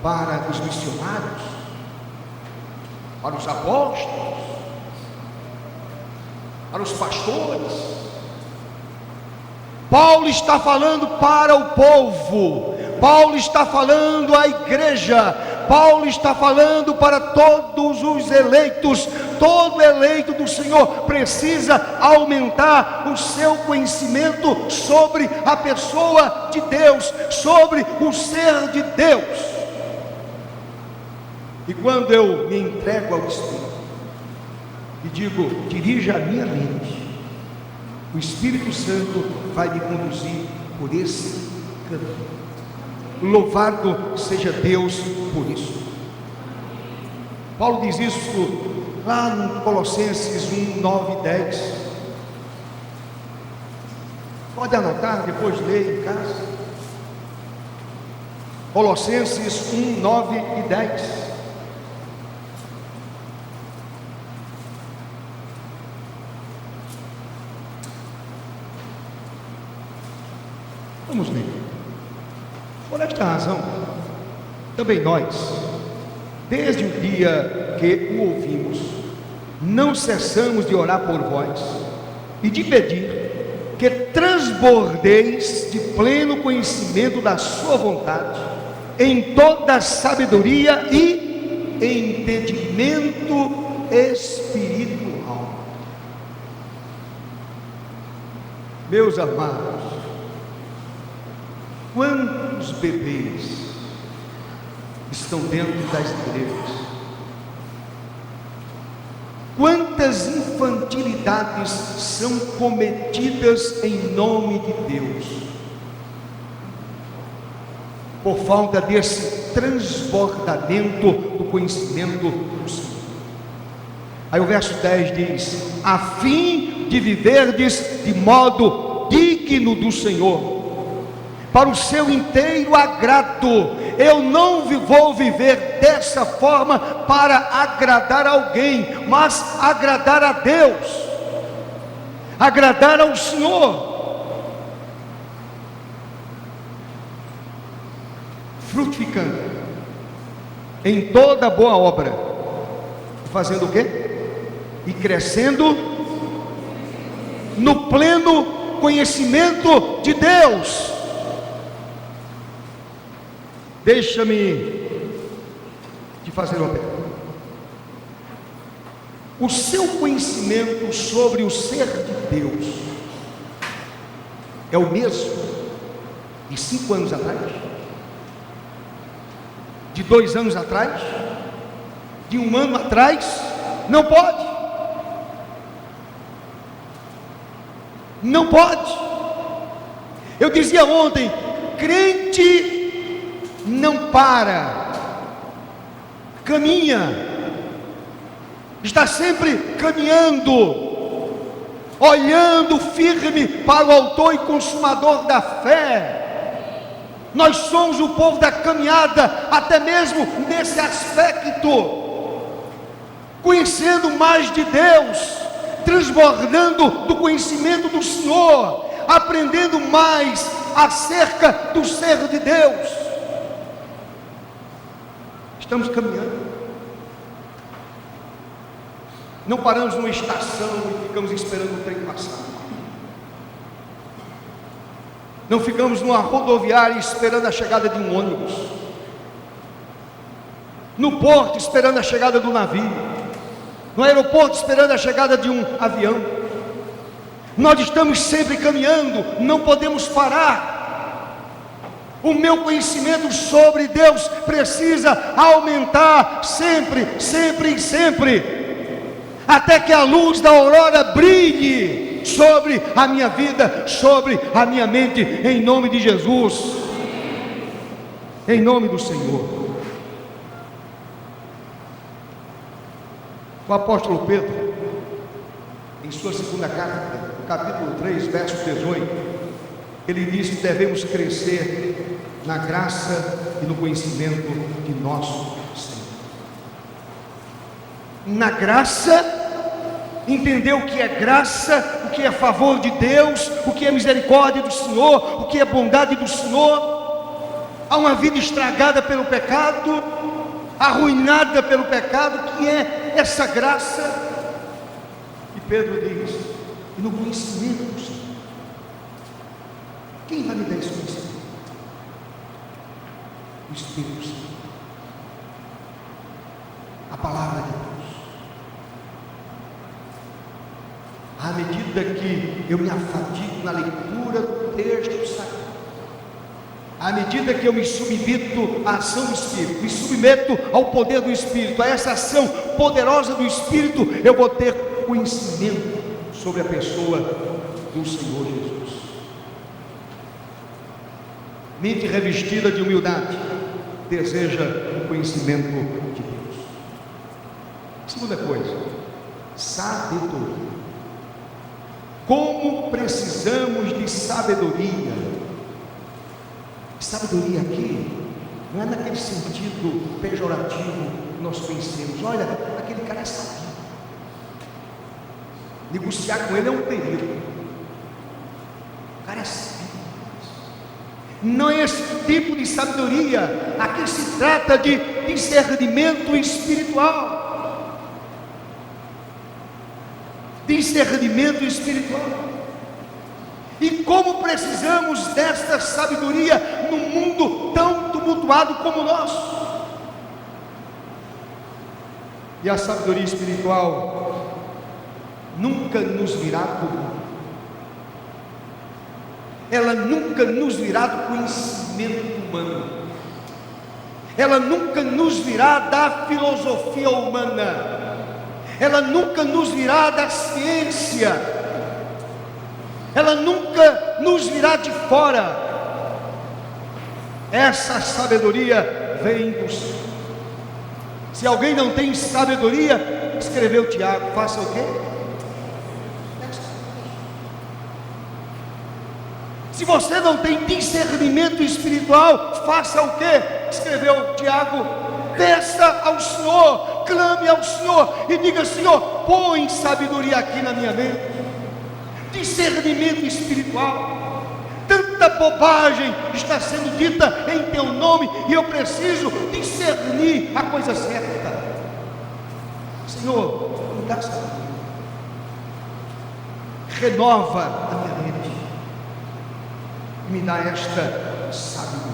para os missionários, para os apóstolos, para os pastores. Paulo está falando para o povo, Paulo está falando à igreja, Paulo está falando para todos os eleitos. Todo eleito do Senhor precisa aumentar o seu conhecimento sobre a pessoa de Deus, sobre o ser de Deus. E quando eu me entrego ao Espírito e digo, dirija a minha mente, o Espírito Santo vai me conduzir por esse caminho. Louvado seja Deus por isso. Paulo diz isso lá no Colossenses 1, 9 e 10. Pode anotar, depois ler em casa. Colossenses 1, 9 e 10. Vamos ler. Por esta razão, também nós, desde o dia que o ouvimos, não cessamos de orar por vós e de pedir que transbordeis de pleno conhecimento da sua vontade, em toda sabedoria e entendimento espiritual. Meus amados, quantos bebês estão dentro das igrejas? Quantas infantilidades são cometidas em nome de Deus, por falta desse transbordamento do conhecimento do Senhor? Aí o verso 10 diz: a fim de viverdes de modo digno do Senhor, para o seu inteiro agrado. Eu não vou viver dessa forma para agradar alguém, mas agradar a Deus, agradar ao Senhor, frutificando em toda boa obra, fazendo o quê? E crescendo no pleno conhecimento de Deus. Deixa-me te fazer uma pergunta. O seu conhecimento sobre o ser de Deus é o mesmo de 5 anos atrás? De 2 anos atrás? De 1 ano atrás? Não pode. Não pode. Eu dizia ontem, crente não para, caminha, está sempre caminhando, olhando firme para o autor e consumador da fé. Nós somos o povo da caminhada, até mesmo nesse aspecto, conhecendo mais de Deus, transbordando do conhecimento do Senhor, aprendendo mais acerca do ser de Deus. Estamos caminhando, não paramos numa estação e ficamos esperando o trem passar, não ficamos numa rodoviária esperando a chegada de um ônibus, no porto esperando a chegada do navio, no aeroporto esperando a chegada de um avião. Nós estamos sempre caminhando, não podemos parar. O meu conhecimento sobre Deus precisa aumentar sempre, sempre e sempre, até que a luz da aurora brilhe sobre a minha vida, sobre a minha mente, em nome de Jesus, em nome do Senhor. O apóstolo Pedro, em sua segunda carta, capítulo 3, verso 18, ele diz que devemos crescer na graça e no conhecimento de nosso Senhor. Na graça, entender o que é graça, o que é favor de Deus, o que é misericórdia do Senhor, o que é bondade do Senhor. Há uma vida estragada pelo pecado, arruinada pelo pecado, que é essa graça. E Pedro diz: e no conhecimento do Senhor. Quem vai me dar esse conhecimento? O Espírito Santo, a palavra de Deus. À medida que eu me afadigo na leitura do texto sagrado, à medida que eu me submeto à ação do Espírito, me submeto ao poder do Espírito, a essa ação poderosa do Espírito, eu vou ter conhecimento sobre a pessoa do Senhor Jesus. Mente revestida de humildade deseja o conhecimento de Deus. Segunda coisa, sabedoria. Como precisamos de sabedoria? Sabedoria aqui não é naquele sentido pejorativo que nós conhecemos. Olha, aquele cara é sábio, negociar com ele é um perigo. O cara é sábio. Não é esse tipo de sabedoria. Aqui se trata de discernimento espiritual. Discernimento espiritual. E como precisamos desta sabedoria num mundo tão tumultuado como o nosso. E a sabedoria espiritual nunca nos virá do mundo. Ela nunca nos virá do conhecimento humano. Ela nunca nos virá da filosofia humana. Ela nunca nos virá da ciência. Ela nunca nos virá de fora. Essa sabedoria vem do Senhor. Se alguém não tem sabedoria, escreveu Tiago, faça o quê? Se você não tem discernimento espiritual, faça o quê? Escreveu Tiago, peça ao Senhor, clame ao Senhor e diga: Senhor, põe sabedoria aqui na minha mente. Discernimento espiritual. Tanta bobagem está sendo dita em teu nome e eu preciso discernir a coisa certa. Senhor, me dá sabedoria. Renova a minha mente. Me dá esta sabedoria.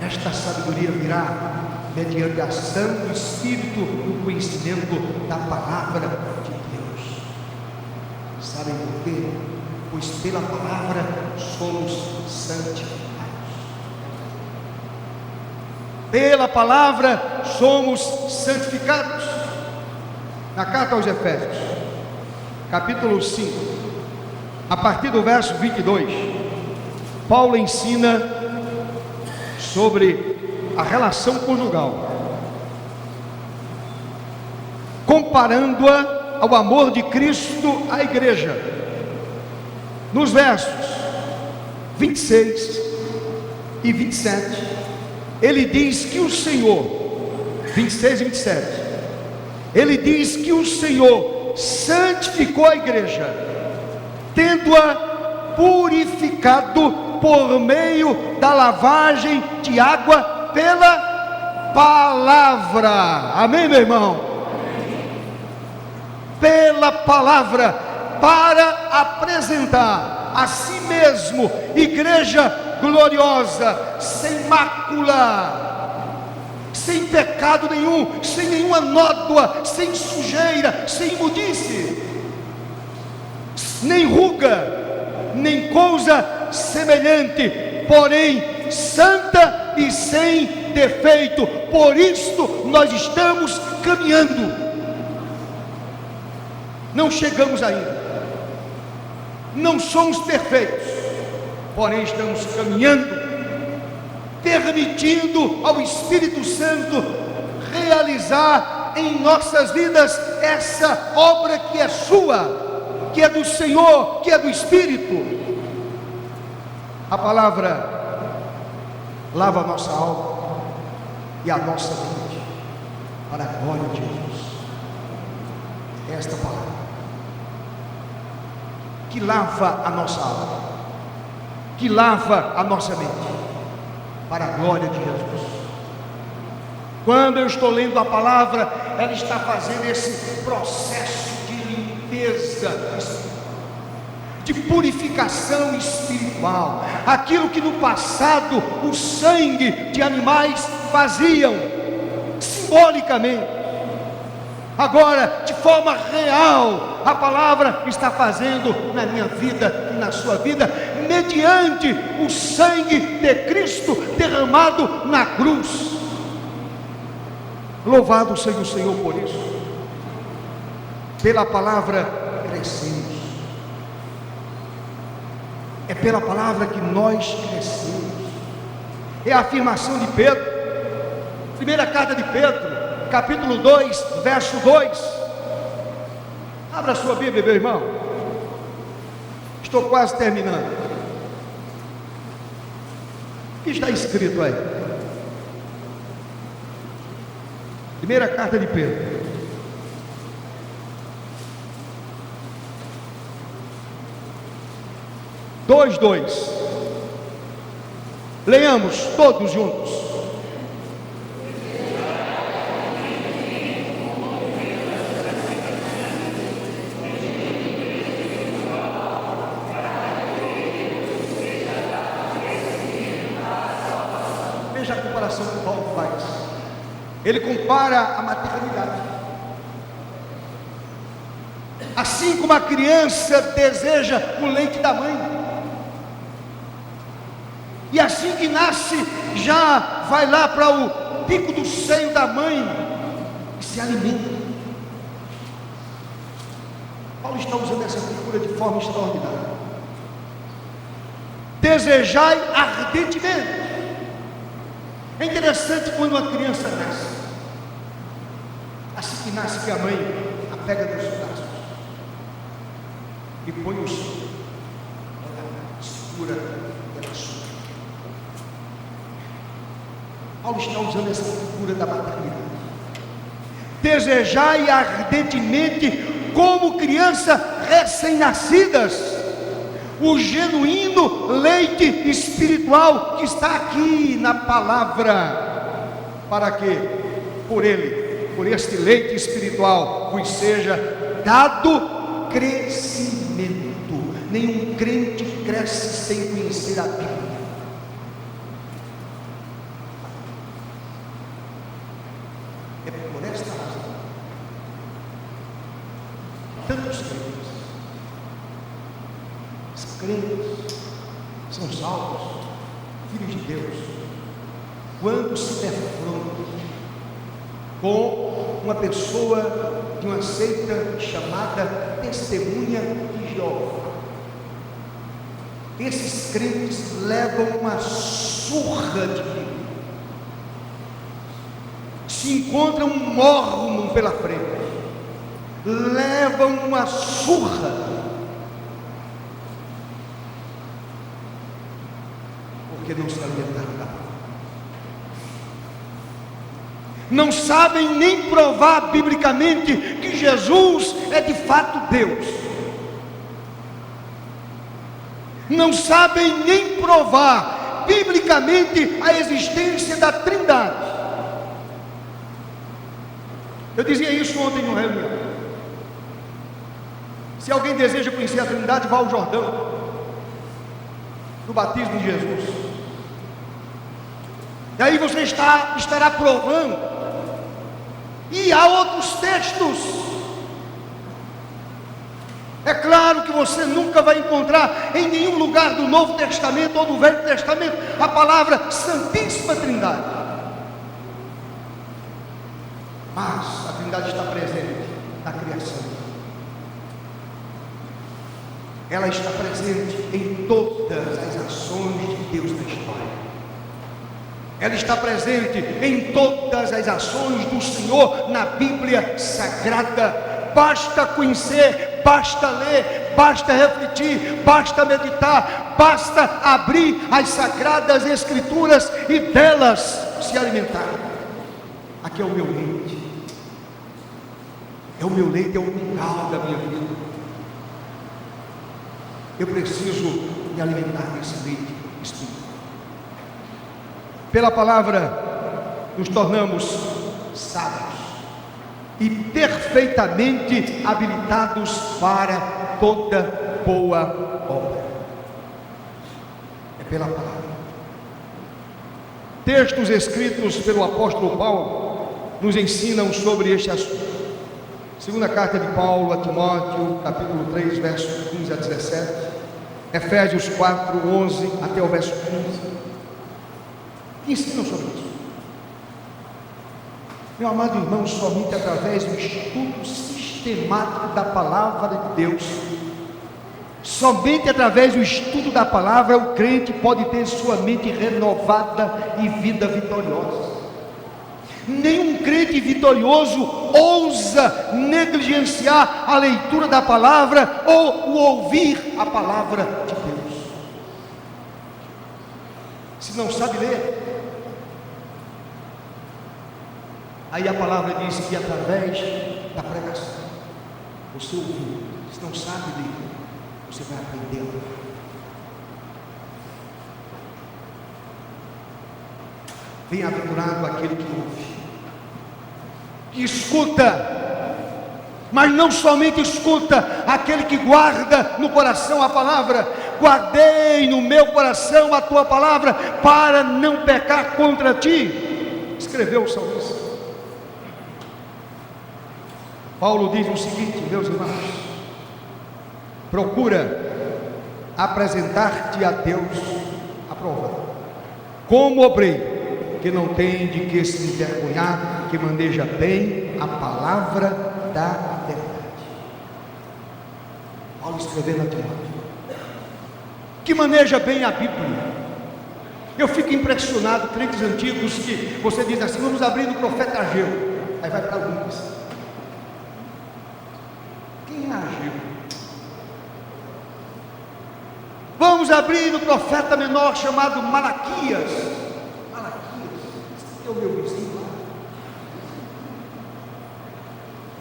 Esta sabedoria virá mediante a ação do Espírito no conhecimento da palavra de Deus. Sabem por quê? Pois pela palavra somos santificados. Pela palavra somos santificados. Na carta aos Efésios, capítulo 5, a partir do verso 22, Paulo ensina sobre a relação conjugal, comparando-a ao amor de Cristo à igreja. Nos versos 26 e 27, ele diz que o Senhor, 26 e 27, ele diz que o Senhor santificou a igreja, tendo-a purificado por meio da lavagem de água pela palavra. Amém, meu irmão? Pela palavra, para apresentar a si mesmo igreja gloriosa, sem mácula, sem pecado nenhum, sem nenhuma nódoa, sem sujeira, sem imundice, nem ruga, nem coisa semelhante, porém santa e sem defeito. Por isto nós estamos caminhando. Não chegamos ainda, não somos perfeitos, porém estamos caminhando, permitindo ao Espírito Santo realizar em nossas vidas essa obra que é sua, que é do Senhor, que é do Espírito. A palavra lava a nossa alma e a nossa mente para a glória de Jesus. Esta palavra que lava a nossa alma, que lava a nossa mente para a glória de Jesus. Quando eu estou lendo a palavra, ela está fazendo esse processo de limpeza espiritual, de purificação espiritual. Aquilo que no passado o sangue de animais faziam simbolicamente, agora de forma real a palavra está fazendo na minha vida e na sua vida, mediante o sangue de Cristo derramado na cruz. Louvado seja o Senhor por isso. Pela palavra crescemos. É pela palavra que nós crescemos. É a afirmação de Pedro, primeira carta de Pedro, capítulo 2, verso 2. Abra sua Bíblia, meu irmão. Estou quase terminando. O que está escrito aí? Primeira carta de Pedro, dois. Leiamos todos juntos. Veja a comparação que Paulo faz. Ele compara a maternidade. Assim como a criança deseja o leite da mãe, e assim que nasce, já vai lá para o pico do seio da mãe e se alimenta. Paulo está usando essa figura de forma extraordinária. Desejai ardentemente. É interessante quando uma criança nasce, assim que nasce, que a mãe a pega nos braços e põe o chão, ela segura e ela sua. Paulo está usando essa figura da maternidade. Desejai ardentemente, como criança recém-nascidas, o genuíno leite espiritual que está aqui na palavra, para que por ele, por este leite espiritual, vos seja dado crescimento. Nenhum crente cresce sem conhecer a Bíblia. É por esta razão tantos crentes são salvos, filhos de Deus, quando se defrontam com uma pessoa de uma seita chamada Testemunha de Jeová. Esses crentes levam uma surra de Bíblia, se encontram um mormon pela frente, levam uma surra, porque não se alimentaram da palavra. Não sabem nem provar biblicamente que Jesus é de fato Deus. Não sabem nem provar biblicamente a existência da Trindade. Eu dizia isso ontem no reunião. Se alguém deseja conhecer a Trindade, vá ao Jordão, no batismo de Jesus. E aí você estará provando. E há outros textos. É claro que você nunca vai encontrar em nenhum lugar do Novo Testamento ou do Velho Testamento a palavra Santíssima Trindade. Mas a Trindade está presente na criação. Ela está presente em todas as ações de Deus na história. Ela está presente em todas as ações do Senhor na Bíblia Sagrada. Basta conhecer, basta ler, basta refletir, basta meditar, basta abrir as Sagradas Escrituras e delas se alimentar. Aqui é o meu leite. É o meu leite, é o mingau da minha vida. Eu preciso me alimentar desse leite espiritual. Pela palavra nos tornamos sábios e perfeitamente habilitados para toda boa obra. É pela palavra. Textos escritos pelo apóstolo Paulo nos ensinam sobre este assunto. Segunda carta de Paulo a Timóteo, capítulo 3, versos 15 a 17, Efésios 4, 11 até o verso 15, que ensinam sobre isso. Meu amado irmão, somente através do estudo sistemático da palavra de Deus, somente através do estudo da palavra, o crente pode ter sua mente renovada e vida vitoriosa. Nenhum crente vitorioso ousa negligenciar a leitura da palavra ou o ouvir a palavra de Deus. Se não sabe ler, aí a palavra diz que através da pregação, você ouviu. Se não sabe ler, você vai aprender. Bem-aventurado aquele que ouve, que escuta, mas não somente escuta, aquele que guarda no coração a palavra. Guardei no meu coração a tua palavra, para não pecar contra ti, escreveu o salmista. Paulo diz o seguinte, meus irmãos: procura apresentar-te a Deus aprovado, como obreiro que não tem de que se envergonhar, que maneja bem a palavra da verdade. Paulo escrevendo a Timóteo, que maneja bem a Bíblia. Eu fico impressionado, crentes antigos, que você diz assim: vamos abrir no profeta Ageu, aí vai para Lucas. Quem é Ageu? Vamos abrir no profeta menor chamado Malaquias. É o meu vizinho lá.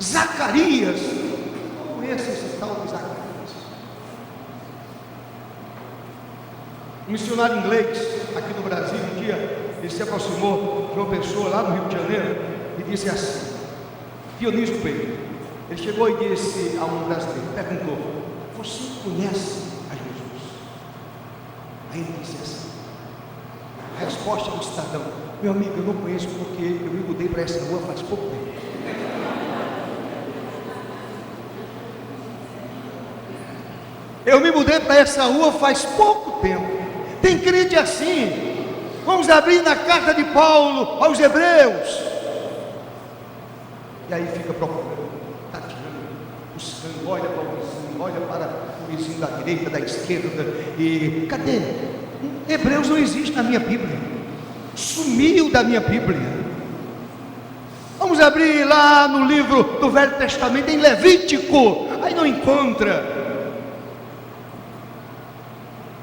Zacarias, não conheço esse tal de Zacarias. Um missionário inglês aqui no Brasil, um dia ele se aproximou de uma pessoa lá no Rio de Janeiro e disse assim: Dionísio Pedro. Ele chegou e disse a um brasileiro, perguntou: você conhece a Jesus? Aí ele disse assim, a resposta do cidadão: meu amigo, eu não conheço porque eu me mudei para essa rua faz pouco tempo. Eu me mudei para essa rua faz pouco tempo. Tem crente assim. Vamos abrir na carta de Paulo aos Hebreus. E aí fica procurando, tateando, buscando, olha para o vizinho, olha para o vizinho da direita, da esquerda. E cadê? Hebreus não existe na minha Bíblia. Sumiu da minha Bíblia. Vamos abrir lá no livro do Velho Testamento, em Levítico. Aí não encontra.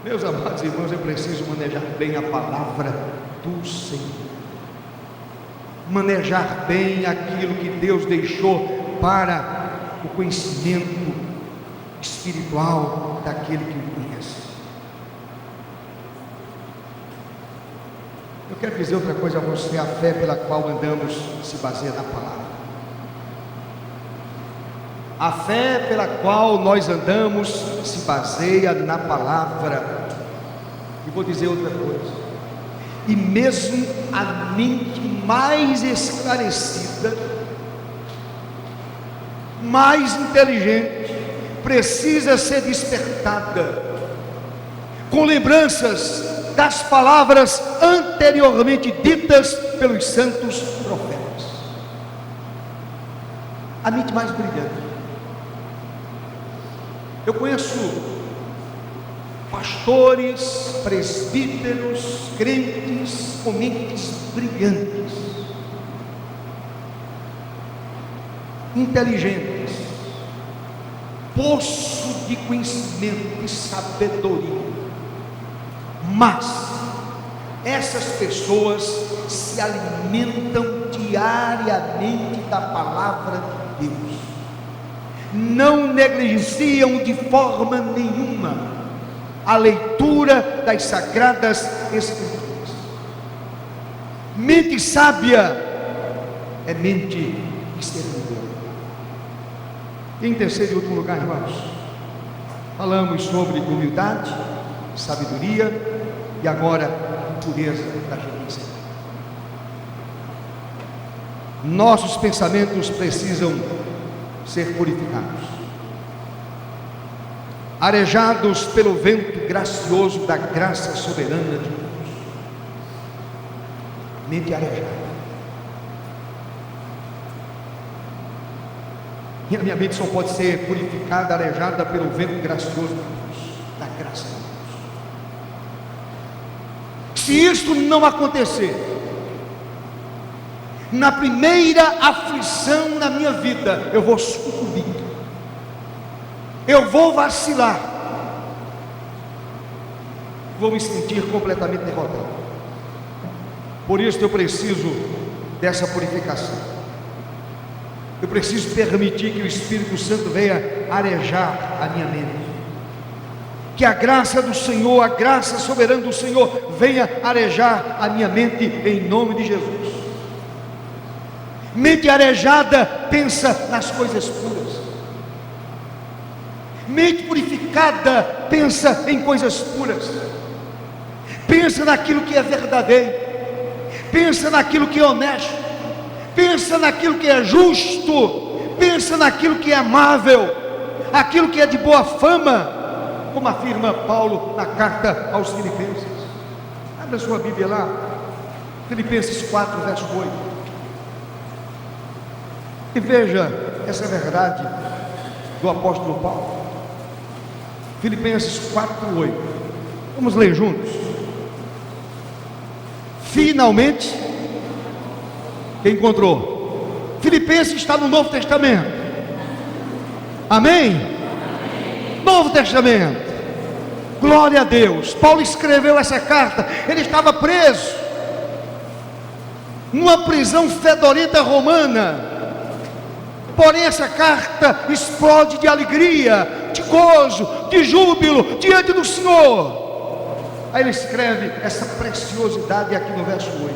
Meus amados irmãos, eu preciso manejar bem a palavra do Senhor, manejar bem aquilo que Deus deixou para o conhecimento espiritual daquele que o conhece. Eu quero dizer outra coisa a você: a fé pela qual andamos se baseia na palavra. A fé pela qual nós andamos se baseia na palavra. E vou dizer outra coisa: e mesmo a mente mais esclarecida, mais inteligente, precisa ser despertada com lembranças das palavras anteriormente ditas pelos santos profetas. A mente mais brilhante. Eu conheço pastores, presbíteros, crentes com mentes brilhantes, inteligentes, poço de conhecimento e sabedoria, mas essas pessoas se alimentam diariamente da palavra de Deus, não negligenciam de forma nenhuma a leitura das sagradas escrituras. Mente sábia é mente discernidora. Em terceiro e último lugar, irmãos, falamos sobre humildade, sabedoria e agora pureza da justiça. Nossos pensamentos precisam ser purificados, arejados pelo vento gracioso da graça soberana de Deus. Mente arejada. E a minha mente só pode ser purificada, arejada pelo vento gracioso de Deus, da graça de Deus. Se isto não acontecer, na primeira aflição na minha vida, eu vou sucumbir, eu vou vacilar, vou me sentir completamente derrotado. Por isso eu preciso dessa purificação. Eu preciso permitir que o Espírito Santo venha arejar a minha mente, Que a graça do Senhor, a graça soberana do Senhor venha arejar a minha mente em nome de Jesus. Mente arejada pensa nas coisas puras. Mente purificada pensa em coisas puras. Pensa naquilo que é verdadeiro. Pensa naquilo que é honesto. Pensa naquilo que é justo. Pensa naquilo que é amável. Aquilo que é de boa fama. Como afirma Paulo na carta aos Filipenses. Abra sua Bíblia lá. Filipenses 4, verso 8. E veja essa verdade do apóstolo Paulo. Filipenses 4, 8. Vamos ler juntos. Finalmente, quem encontrou? Filipenses está no Novo Testamento. Amém? Novo Testamento. Glória a Deus. Paulo escreveu essa carta. Ele estava preso numa prisão fedorenta romana. Porém essa carta explode de alegria, de gozo, de júbilo diante do Senhor. Aí ele escreve essa preciosidade aqui no verso 8.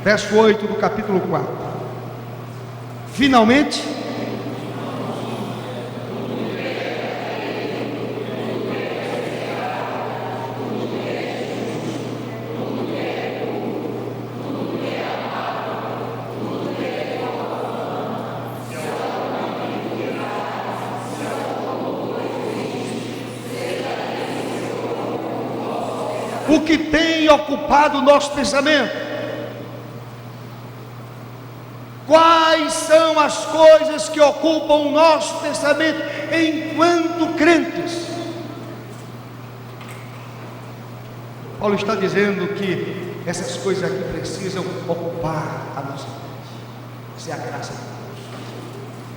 Verso 8 do capítulo 4. Finalmente, o que tem ocupado o nosso pensamento? Quais são as coisas que ocupam o nosso pensamento enquanto crentes? Paulo está dizendo que essas coisas aqui precisam ocupar a nossa mente. Isso é a graça de Deus.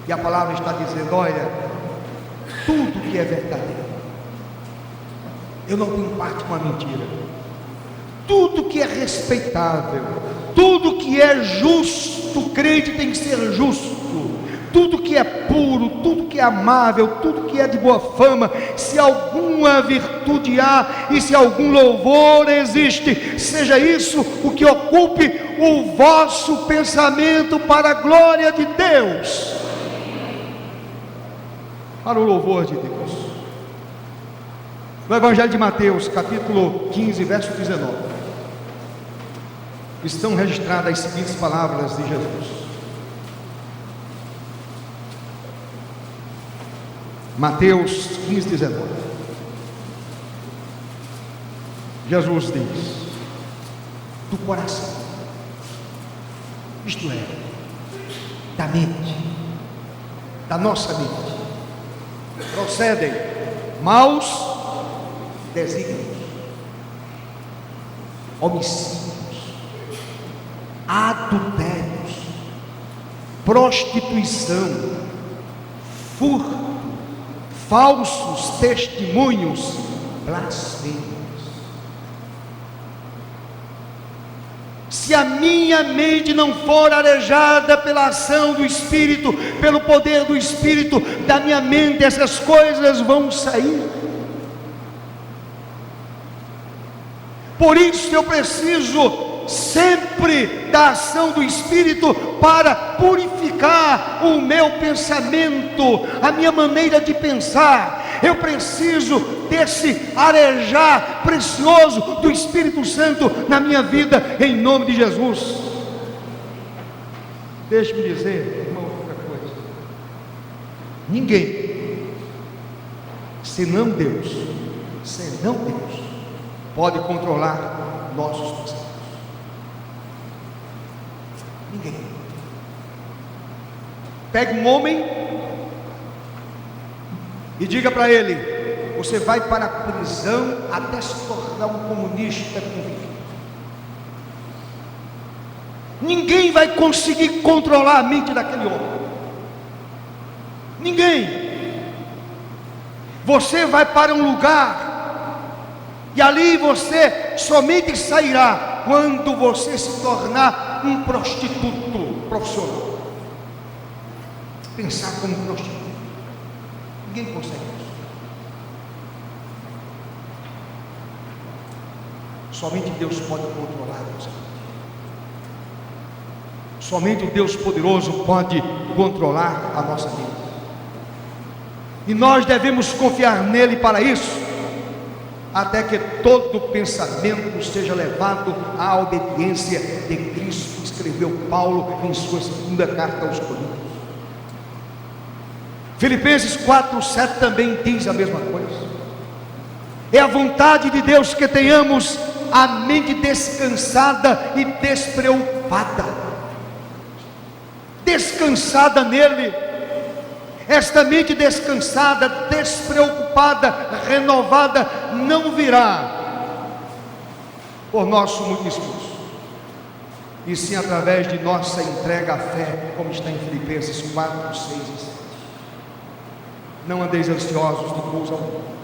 E a palavra está dizendo: olha, tudo que é verdadeiro, eu não tenho parte com a mentira. Tudo que é respeitável, tudo que é justo, o crente tem que ser justo. Tudo que é puro, tudo que é amável, tudo que é de boa fama, se alguma virtude há e se algum louvor existe, seja isso o que ocupe o vosso pensamento para a glória de Deus, para o louvor de Deus. No Evangelho de Mateus, capítulo 15, verso 19, estão registradas as seguintes palavras de Jesus. Mateus 15, 19. Jesus diz: do coração, isto é, da mente, da nossa mente, procedem maus desígnios, homicídios, adultérios, prostituição, furto, falsos testemunhos, blasfêmias. Se a minha mente não for arejada pela ação do Espírito, pelo poder do Espírito, da minha mente essas coisas vão sair. Por isso eu preciso sempre da ação do Espírito para purificar o meu pensamento, a minha maneira de pensar. Eu preciso desse arejar precioso do Espírito Santo na minha vida, em nome de Jesus. Deixe-me dizer uma outra coisa: ninguém, senão Deus, pode controlar nossos pensamentos. Ninguém. Pegue um homem e diga para ele: você vai para a prisão até se tornar um comunista convicto. Ninguém vai conseguir controlar a mente daquele homem. Ninguém. Você vai para um lugar e ali você somente sairá quando você se tornar um prostituto profissional. Pensar como prostituto. Ninguém consegue isso. Somente Deus pode controlar a nossa mente. Somente o Deus poderoso pode controlar a nossa mente. E nós devemos confiar nele para isso, até que todo pensamento seja levado à obediência de Cristo, escreveu Paulo em sua segunda carta aos Coríntios. Filipenses 4:7 também diz a mesma coisa. É a vontade de Deus que tenhamos a mente descansada e despreocupada. Descansada nele. Esta mente descansada, despreocupada, renovada, não virá por nosso muito esforço, e sim através de nossa entrega à fé, como está em Filipenses 4, 6 e 7. Não andeis ansiosos de coisa alguma.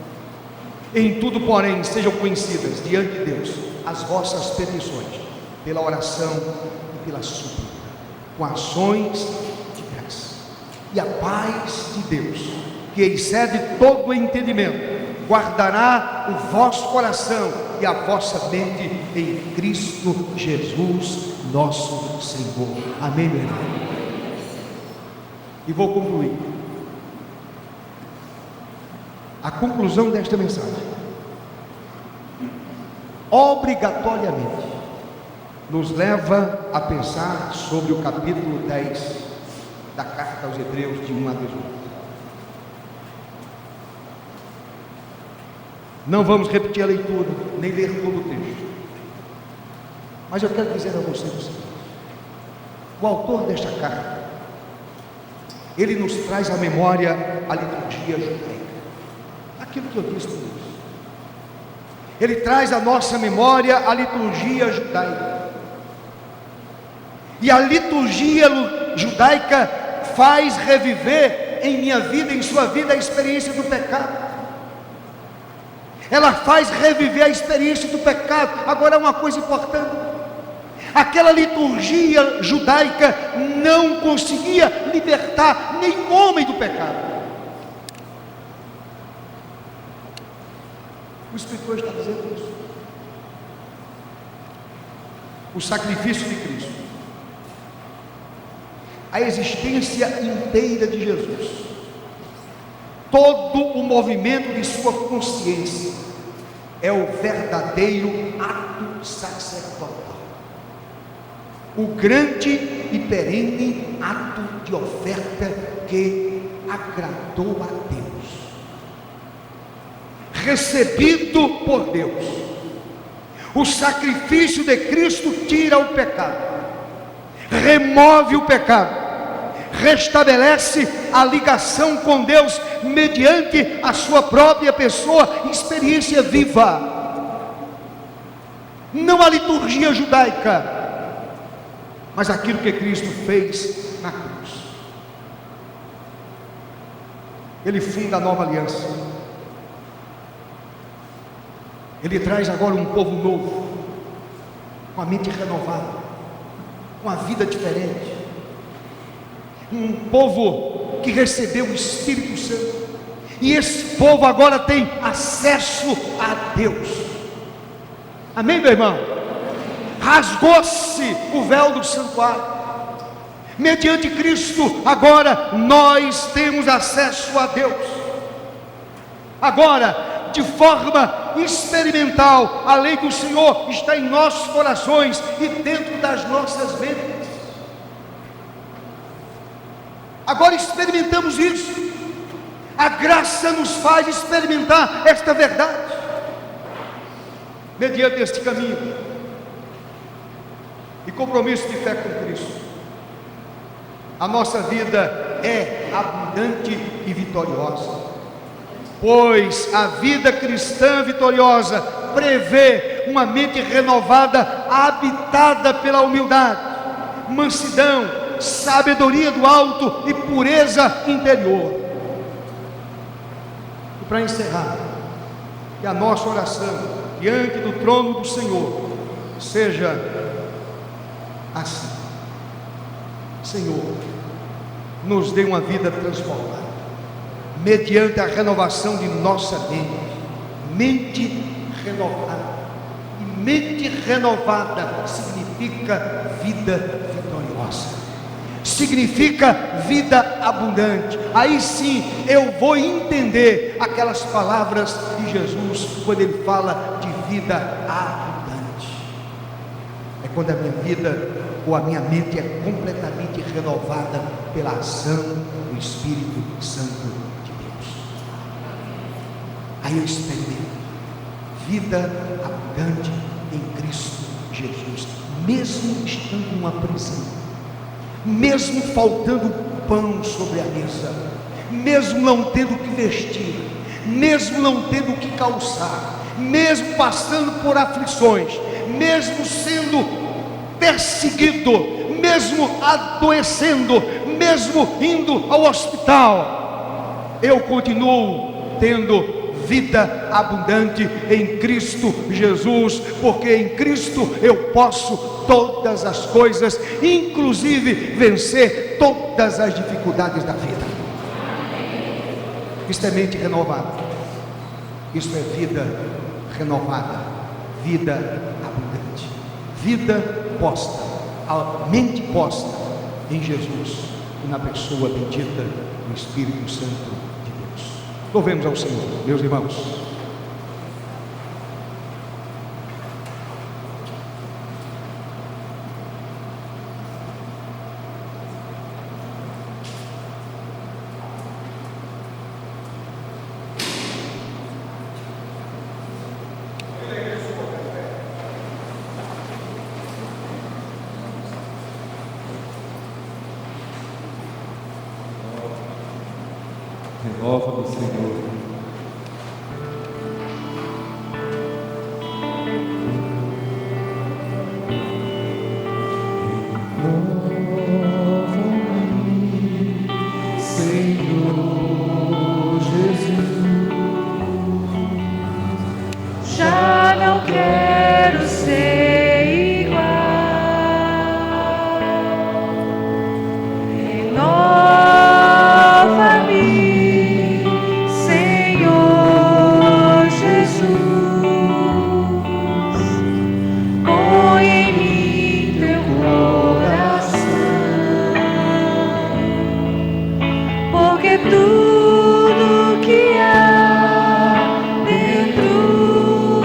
Em tudo, porém, sejam conhecidas diante de Deus as vossas petições, pela oração e pela súplica, com ações de graça. E a paz de Deus, que excede todo o entendimento, guardará o vosso coração e a vossa mente em Cristo Jesus, nosso Senhor. Amém, meu irmão? E vou concluir. A conclusão desta mensagem, obrigatoriamente, nos leva a pensar sobre o capítulo 10 da carta aos Hebreus, de 1 a 18. Não vamos repetir a leitura, nem ler todo o texto, mas eu quero dizer a você o seguinte: o autor desta carta, ele nos traz à memória a liturgia judaica, aquilo que eu disse no início. Ele traz à nossa memória a liturgia judaica, e a liturgia judaica faz reviver em minha vida, em sua vida, a experiência do pecado. Ela faz reviver a experiência do pecado. Agora, uma coisa importante: aquela liturgia judaica não conseguia libertar nenhum homem do pecado. O Escritor está dizendo isso. O sacrifício de Cristo, a existência inteira de Jesus, todo o movimento de sua consciência, é o verdadeiro ato sacerdotal, o grande e perene ato de oferta que agradou a Deus, recebido por Deus. O sacrifício de Cristo tira o pecado, remove o pecado, restabelece a ligação com Deus mediante a sua própria pessoa, experiência viva. Não a liturgia judaica, mas aquilo que Cristo fez na cruz. Ele funda a nova aliança. Ele traz agora um povo novo, com a mente renovada, com a vida diferente, um povo que recebeu o Espírito Santo, e esse povo agora tem acesso a Deus. Amém, meu irmão? Rasgou-se o véu do santuário. Mediante Cristo, agora nós temos acesso a Deus. Agora, de forma experimental, a lei do Senhor está em nossos corações e dentro das nossas mentes. Agora experimentamos isso. A graça nos faz experimentar esta verdade. Mediante este caminho e compromisso de fé com Cristo, a nossa vida é abundante e vitoriosa. Pois a vida cristã vitoriosa prevê uma mente renovada, habitada pela humildade, mansidão, sabedoria do alto e pureza interior. E para encerrar, que a nossa oração diante do trono do Senhor seja assim: Senhor, nos dê uma vida transformada, mediante a renovação de nossa mente renovada e Mente renovada significa vida vitoriosa, significa vida abundante. Aí sim eu vou entender aquelas palavras de Jesus quando ele fala de vida abundante. É quando a minha vida ou a minha mente é completamente renovada pela ação do Espírito Santo de Deus. Aí eu experimento vida abundante em Cristo Jesus, mesmo estando numa prisão, mesmo faltando pão sobre a mesa, mesmo não tendo o que vestir, mesmo não tendo o que calçar, mesmo passando por aflições, mesmo sendo perseguido, mesmo adoecendo, mesmo indo ao hospital, eu continuo tendo vida abundante em Cristo Jesus, porque em Cristo eu posso todas as coisas, inclusive vencer todas as dificuldades da vida. Isto é mente renovada, isto é vida renovada, vida abundante, vida posta, a mente posta em Jesus e na pessoa bendita do Espírito Santo. Louvemos ao Senhor, meus irmãos. Renova-me, Senhor. Já não quero ser igual. Renova-me, Senhor Jesus. Põe em mim teu coração, porque tudo que há dentro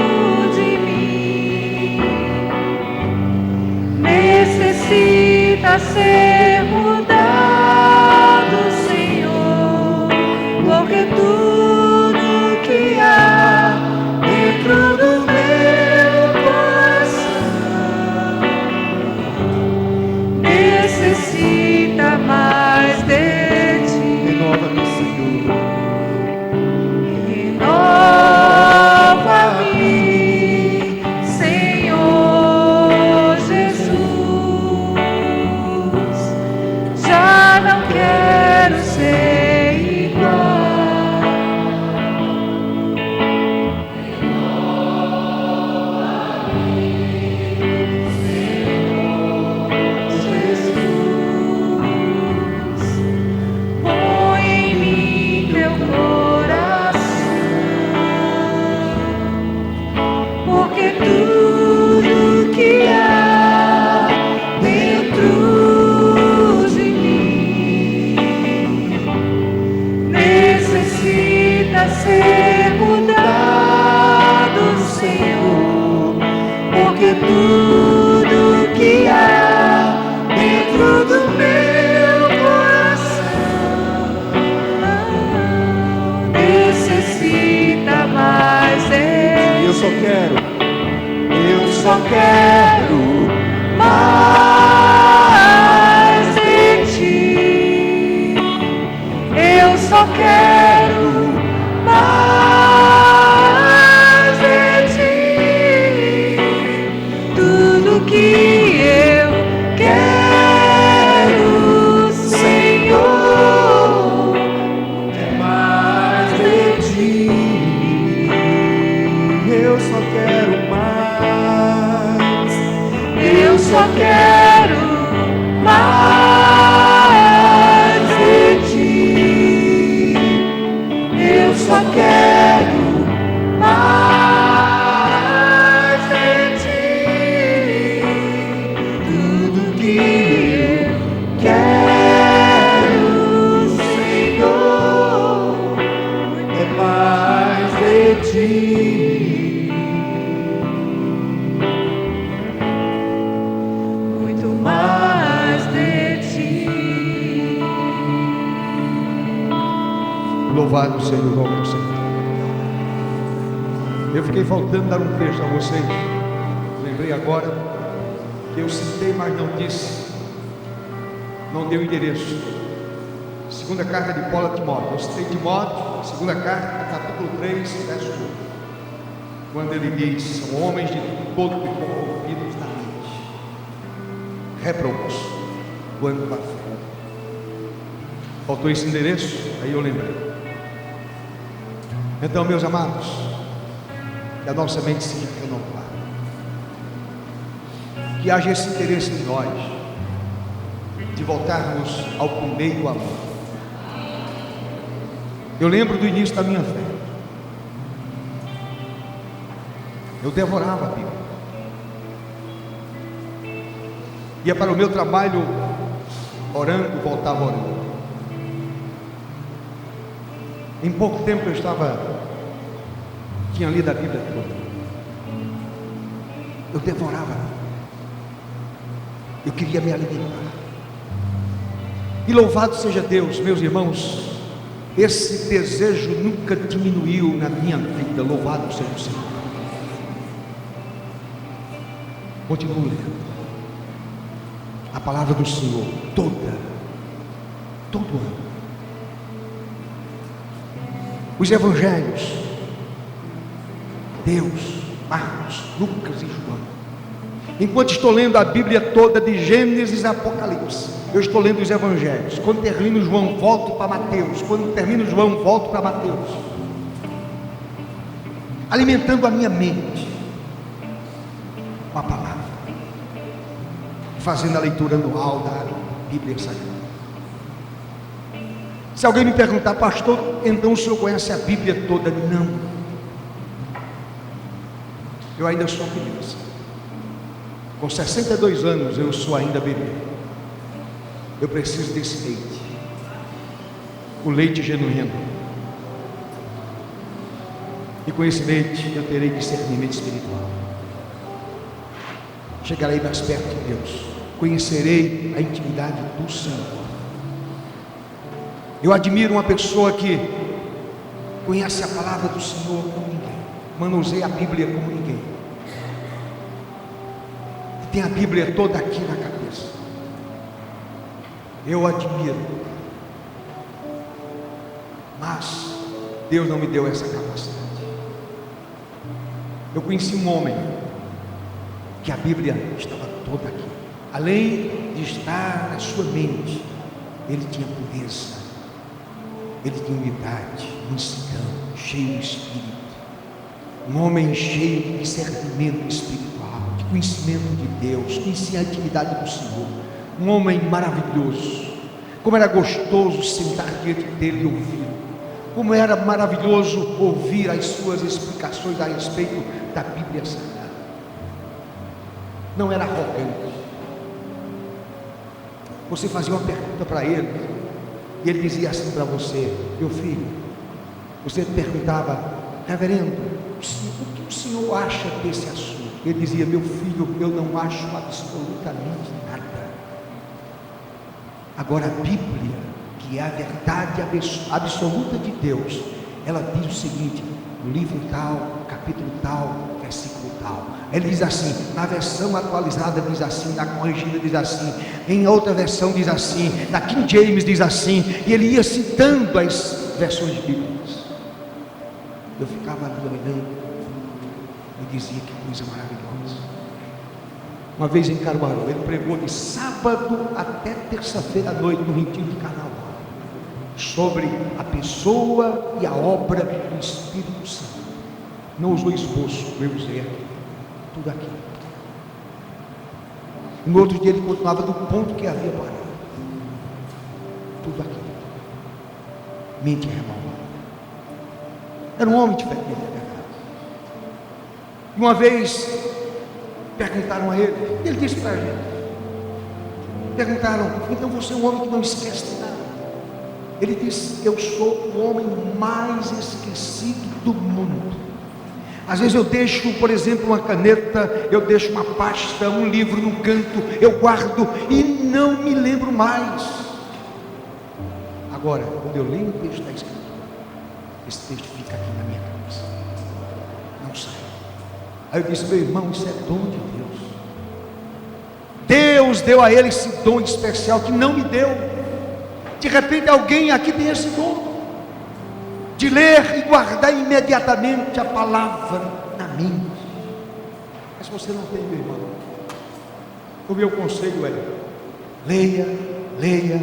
necessita ser mudado, Senhor, porque tudo que há dentro do meu coração necessita mais de ti. Renova-me, Senhor. Renova-me, Senhor Jesus. Já não quero ser igual. Põe em mim teu coração, porque tudo que há dentro de mim necessita ser mudado, Senhor, porque tudo que há dentro do meu coração necessita mais de Eu só quero mais de ti. Eu só quero mais de ti. Tudo que eu quero, Senhor, é mais de ti. Eu só quero mais. Louvado seja o nome do Senhor. Eu fiquei faltando dar um texto a vocês. Lembrei agora que eu citei, mas não disse. Não deu endereço. Segunda carta de Paulo a Timóteo. Eu citei Timóteo, segunda carta, capítulo 3, verso 1. Quando ele diz: são homens de todo e corrompidos na mente, réprobos quanto à fé. Faltou esse endereço, aí eu lembrei. Então, meus amados, que a nossa mente seja renovada, que haja esse interesse em nós, de voltarmos ao primeiro amor. Eu lembro do início da minha fé. Eu devorava a Bíblia. Ia para o meu trabalho orando, voltava orando. Em pouco tempo eu tinha lido a Bíblia toda. Eu devorava. Eu queria me alimentar. E louvado seja Deus, meus irmãos, esse desejo nunca diminuiu na minha vida. Louvado seja o Senhor. Continuo lendo a palavra do Senhor todo ano. Os evangelhos, Deus, Marcos, Lucas e João. Enquanto estou lendo a Bíblia toda, de Gênesis a Apocalipse, eu estou lendo os evangelhos. Quando termino João, volto para Mateus. Quando termino João, volto para Mateus, alimentando a minha mente com a palavra, fazendo a leitura anual da Bíblia Sagrada. Se alguém me perguntar: pastor, então o senhor conhece a Bíblia toda? Não, eu ainda sou criança. Com 62 anos eu sou ainda bebê. Eu preciso desse leite, o leite genuíno. E com esse leite eu terei discernimento espiritual. Chegarei mais perto de Deus, conhecerei a intimidade do Senhor. Eu admiro uma pessoa que conhece a palavra do Senhor como ninguém, manuseia a Bíblia como ninguém, e tem a Bíblia toda aqui na cabeça. Eu admiro, mas Deus não me deu essa capacidade. Eu conheci um homem que a Bíblia estava toda aqui, além de estar na sua mente, ele tinha pureza, ele tinha unidade, mansidão, cheio do Espírito, um homem cheio de discernimento espiritual, de conhecimento de Deus, conhecia a intimidade do Senhor, um homem maravilhoso. Como era gostoso sentar diante dele e ouvir, como era maravilhoso ouvir as suas explicações a respeito da Bíblia Sagrada. Não era arrogante. Você fazia uma pergunta para ele, e ele dizia assim para você: meu filho. Você perguntava: reverendo, o que o senhor acha desse assunto? Ele dizia: meu filho, eu não acho absolutamente nada. Agora a Bíblia, que é a verdade absoluta de Deus, ela diz o seguinte, no livro tal, capítulo tal, versículo tal. Ele diz assim, na versão atualizada diz assim, na corrigida diz assim, em outra versão diz assim, na King James diz assim, e ele ia citando as versões bíblicas. Eu ficava ali olhando e dizia: que coisa maravilhosa. Uma vez em Caruaru, ele pregou de sábado até terça-feira à noite no retiro de Carnaval, sobre a pessoa e a obra do Espírito Santo. Não usou esboço, eu usei aqui, tudo aqui. E no outro dia ele continuava do ponto que havia parado, tudo aqui, mente renovada. Era um homem diferente, é verdade. Uma vez perguntaram a ele, ele disse para a gente, perguntaram: então você é um homem que não esquece nada? Ele disse: eu sou o homem mais esquecido do mundo. Às vezes eu deixo, por exemplo, uma caneta, eu deixo uma pasta, um livro no canto, eu guardo e não me lembro mais. Agora, quando eu leio o texto da Escritura, Esse texto fica aqui na minha cabeça, não sai. Aí eu disse: meu irmão, isso é dom de Deus. Deus deu a ele esse dom especial que não me deu. De repente alguém aqui tem esse dom de ler e guardar imediatamente a palavra na mente. Mas você não tem, meu irmão. O meu conselho é: leia, leia,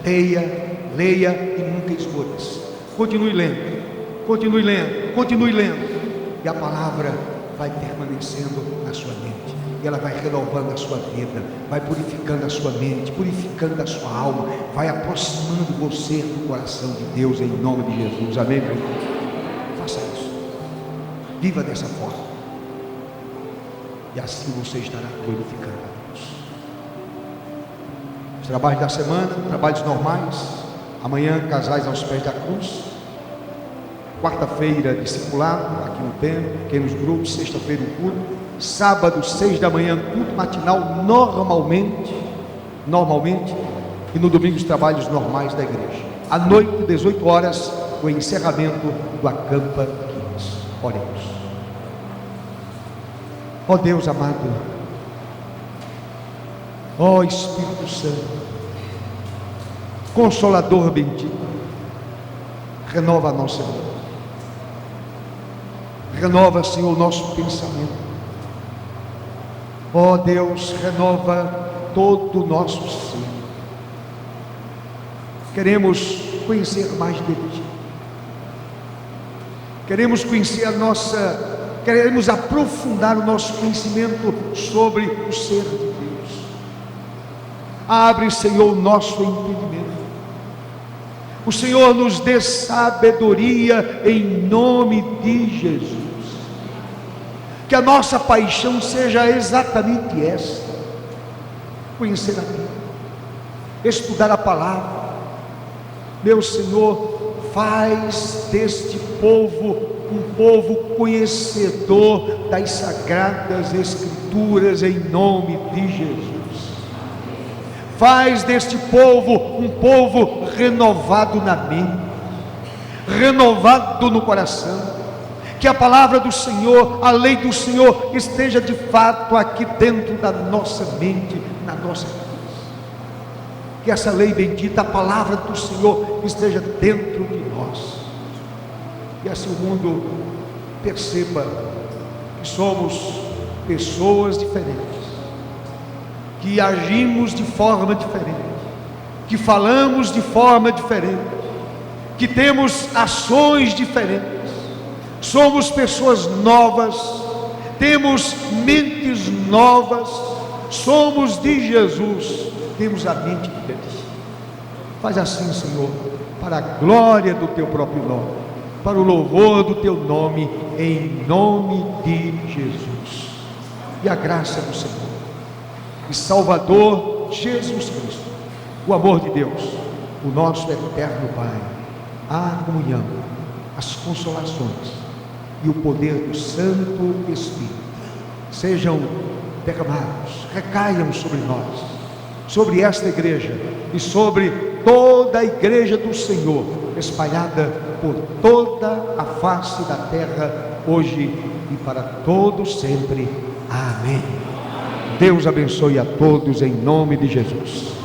leia, leia e nunca escolha. Continue lendo, continue lendo, continue lendo, e a palavra vai permanecendo na sua mente, e ela vai renovando a sua vida, vai purificando a sua mente, purificando a sua alma, vai aproximando você do coração de Deus, em nome de Jesus. Amém, meu irmão? Faça isso, viva dessa forma, e assim você estará glorificando a Deus. Os trabalhos da semana, trabalhos normais. Amanhã, casais aos pés da cruz. Quarta-feira, discipulado aqui no templo, pequenos grupos. Sexta-feira, o culto. Sábado, 6 da manhã, culto matinal, normalmente. E no domingo, os trabalhos normais da igreja. À noite, 18 horas, o encerramento do Acampa 15. Oremos. Ó Deus amado, ó Espírito Santo, Consolador bendito, renova a nossa vida, renova, Senhor, o nosso pensamento. Ó Deus, renova todo o nosso ser. Queremos conhecer mais de Ti, queremos conhecer queremos aprofundar o nosso conhecimento sobre o ser de Deus. Abre, Senhor, o nosso entendimento. O Senhor nos dê sabedoria em nome de Jesus. Que a nossa paixão seja exatamente essa: conhecer a Ti, estudar a palavra. Meu Senhor, faz deste povo um povo conhecedor das sagradas Escrituras, em nome de Jesus. Faz deste povo um povo renovado na mente, renovado no coração. Que a palavra do Senhor, a lei do Senhor, esteja de fato aqui dentro da nossa mente, na nossa cabeça. Que essa lei bendita, a palavra do Senhor, esteja dentro de nós. E assim o mundo perceba que somos pessoas diferentes, que agimos de forma diferente, que falamos de forma diferente, que temos ações diferentes. Somos pessoas novas, temos mentes novas, somos de Jesus, temos a mente de Deus. Faz assim, Senhor, para a glória do Teu próprio nome, para o louvor do Teu nome, em nome de Jesus. E a graça do Senhor e Salvador Jesus Cristo, o amor de Deus, o nosso eterno Pai, a comunhão, as consolações e o poder do Santo Espírito sejam derramados, recaiam sobre nós, sobre esta igreja e sobre toda a igreja do Senhor, espalhada por toda a face da terra, hoje e para todos sempre. Amém. Deus abençoe a todos em nome de Jesus.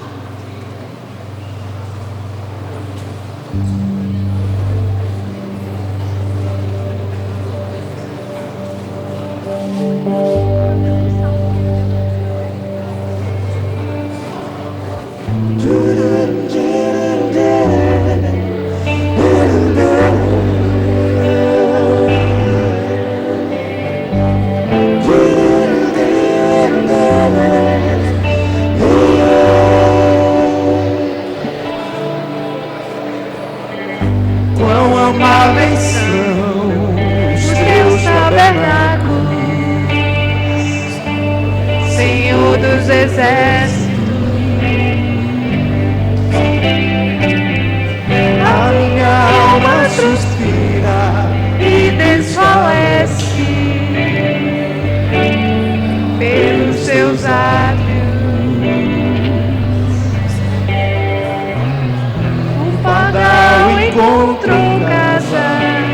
Encontrou casa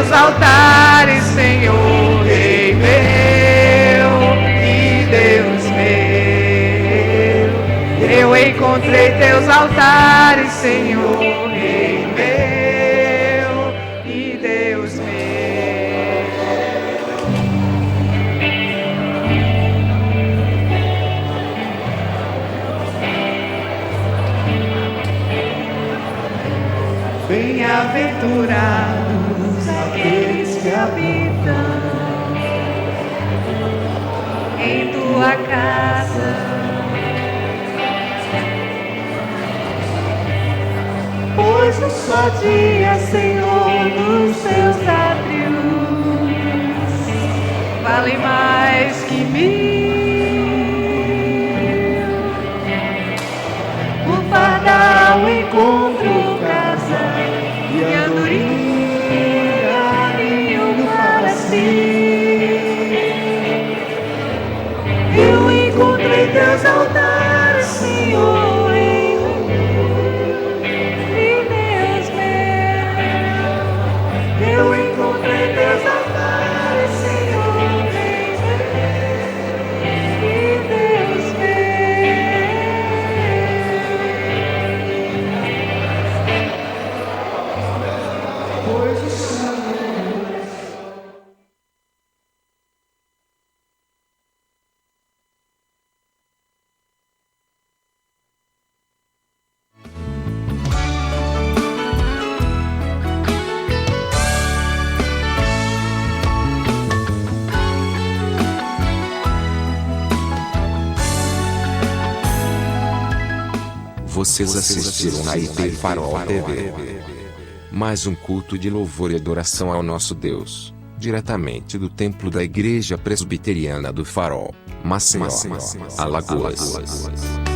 teus altares, Senhor, Rei meu e Deus meu. Eu encontrei teus altares, Senhor, Rei meu e Deus meu. Bem-aventurados aqueles que habitam em tua casa, pois um só dia, Senhor, nos teus átrios vale mais que 1000. O pardal encontro casa e andorinha caminho para si. Eu encontrei teus altares, Senhor, e Deus meu. Eu encontrei teus altares, Senhor, e Deus meu. Pois o Vocês assistiram a IP Farol TV. Mais um culto de louvor e adoração ao nosso Deus, diretamente do templo da Igreja Presbiteriana do Farol, Maceió, Alagoas.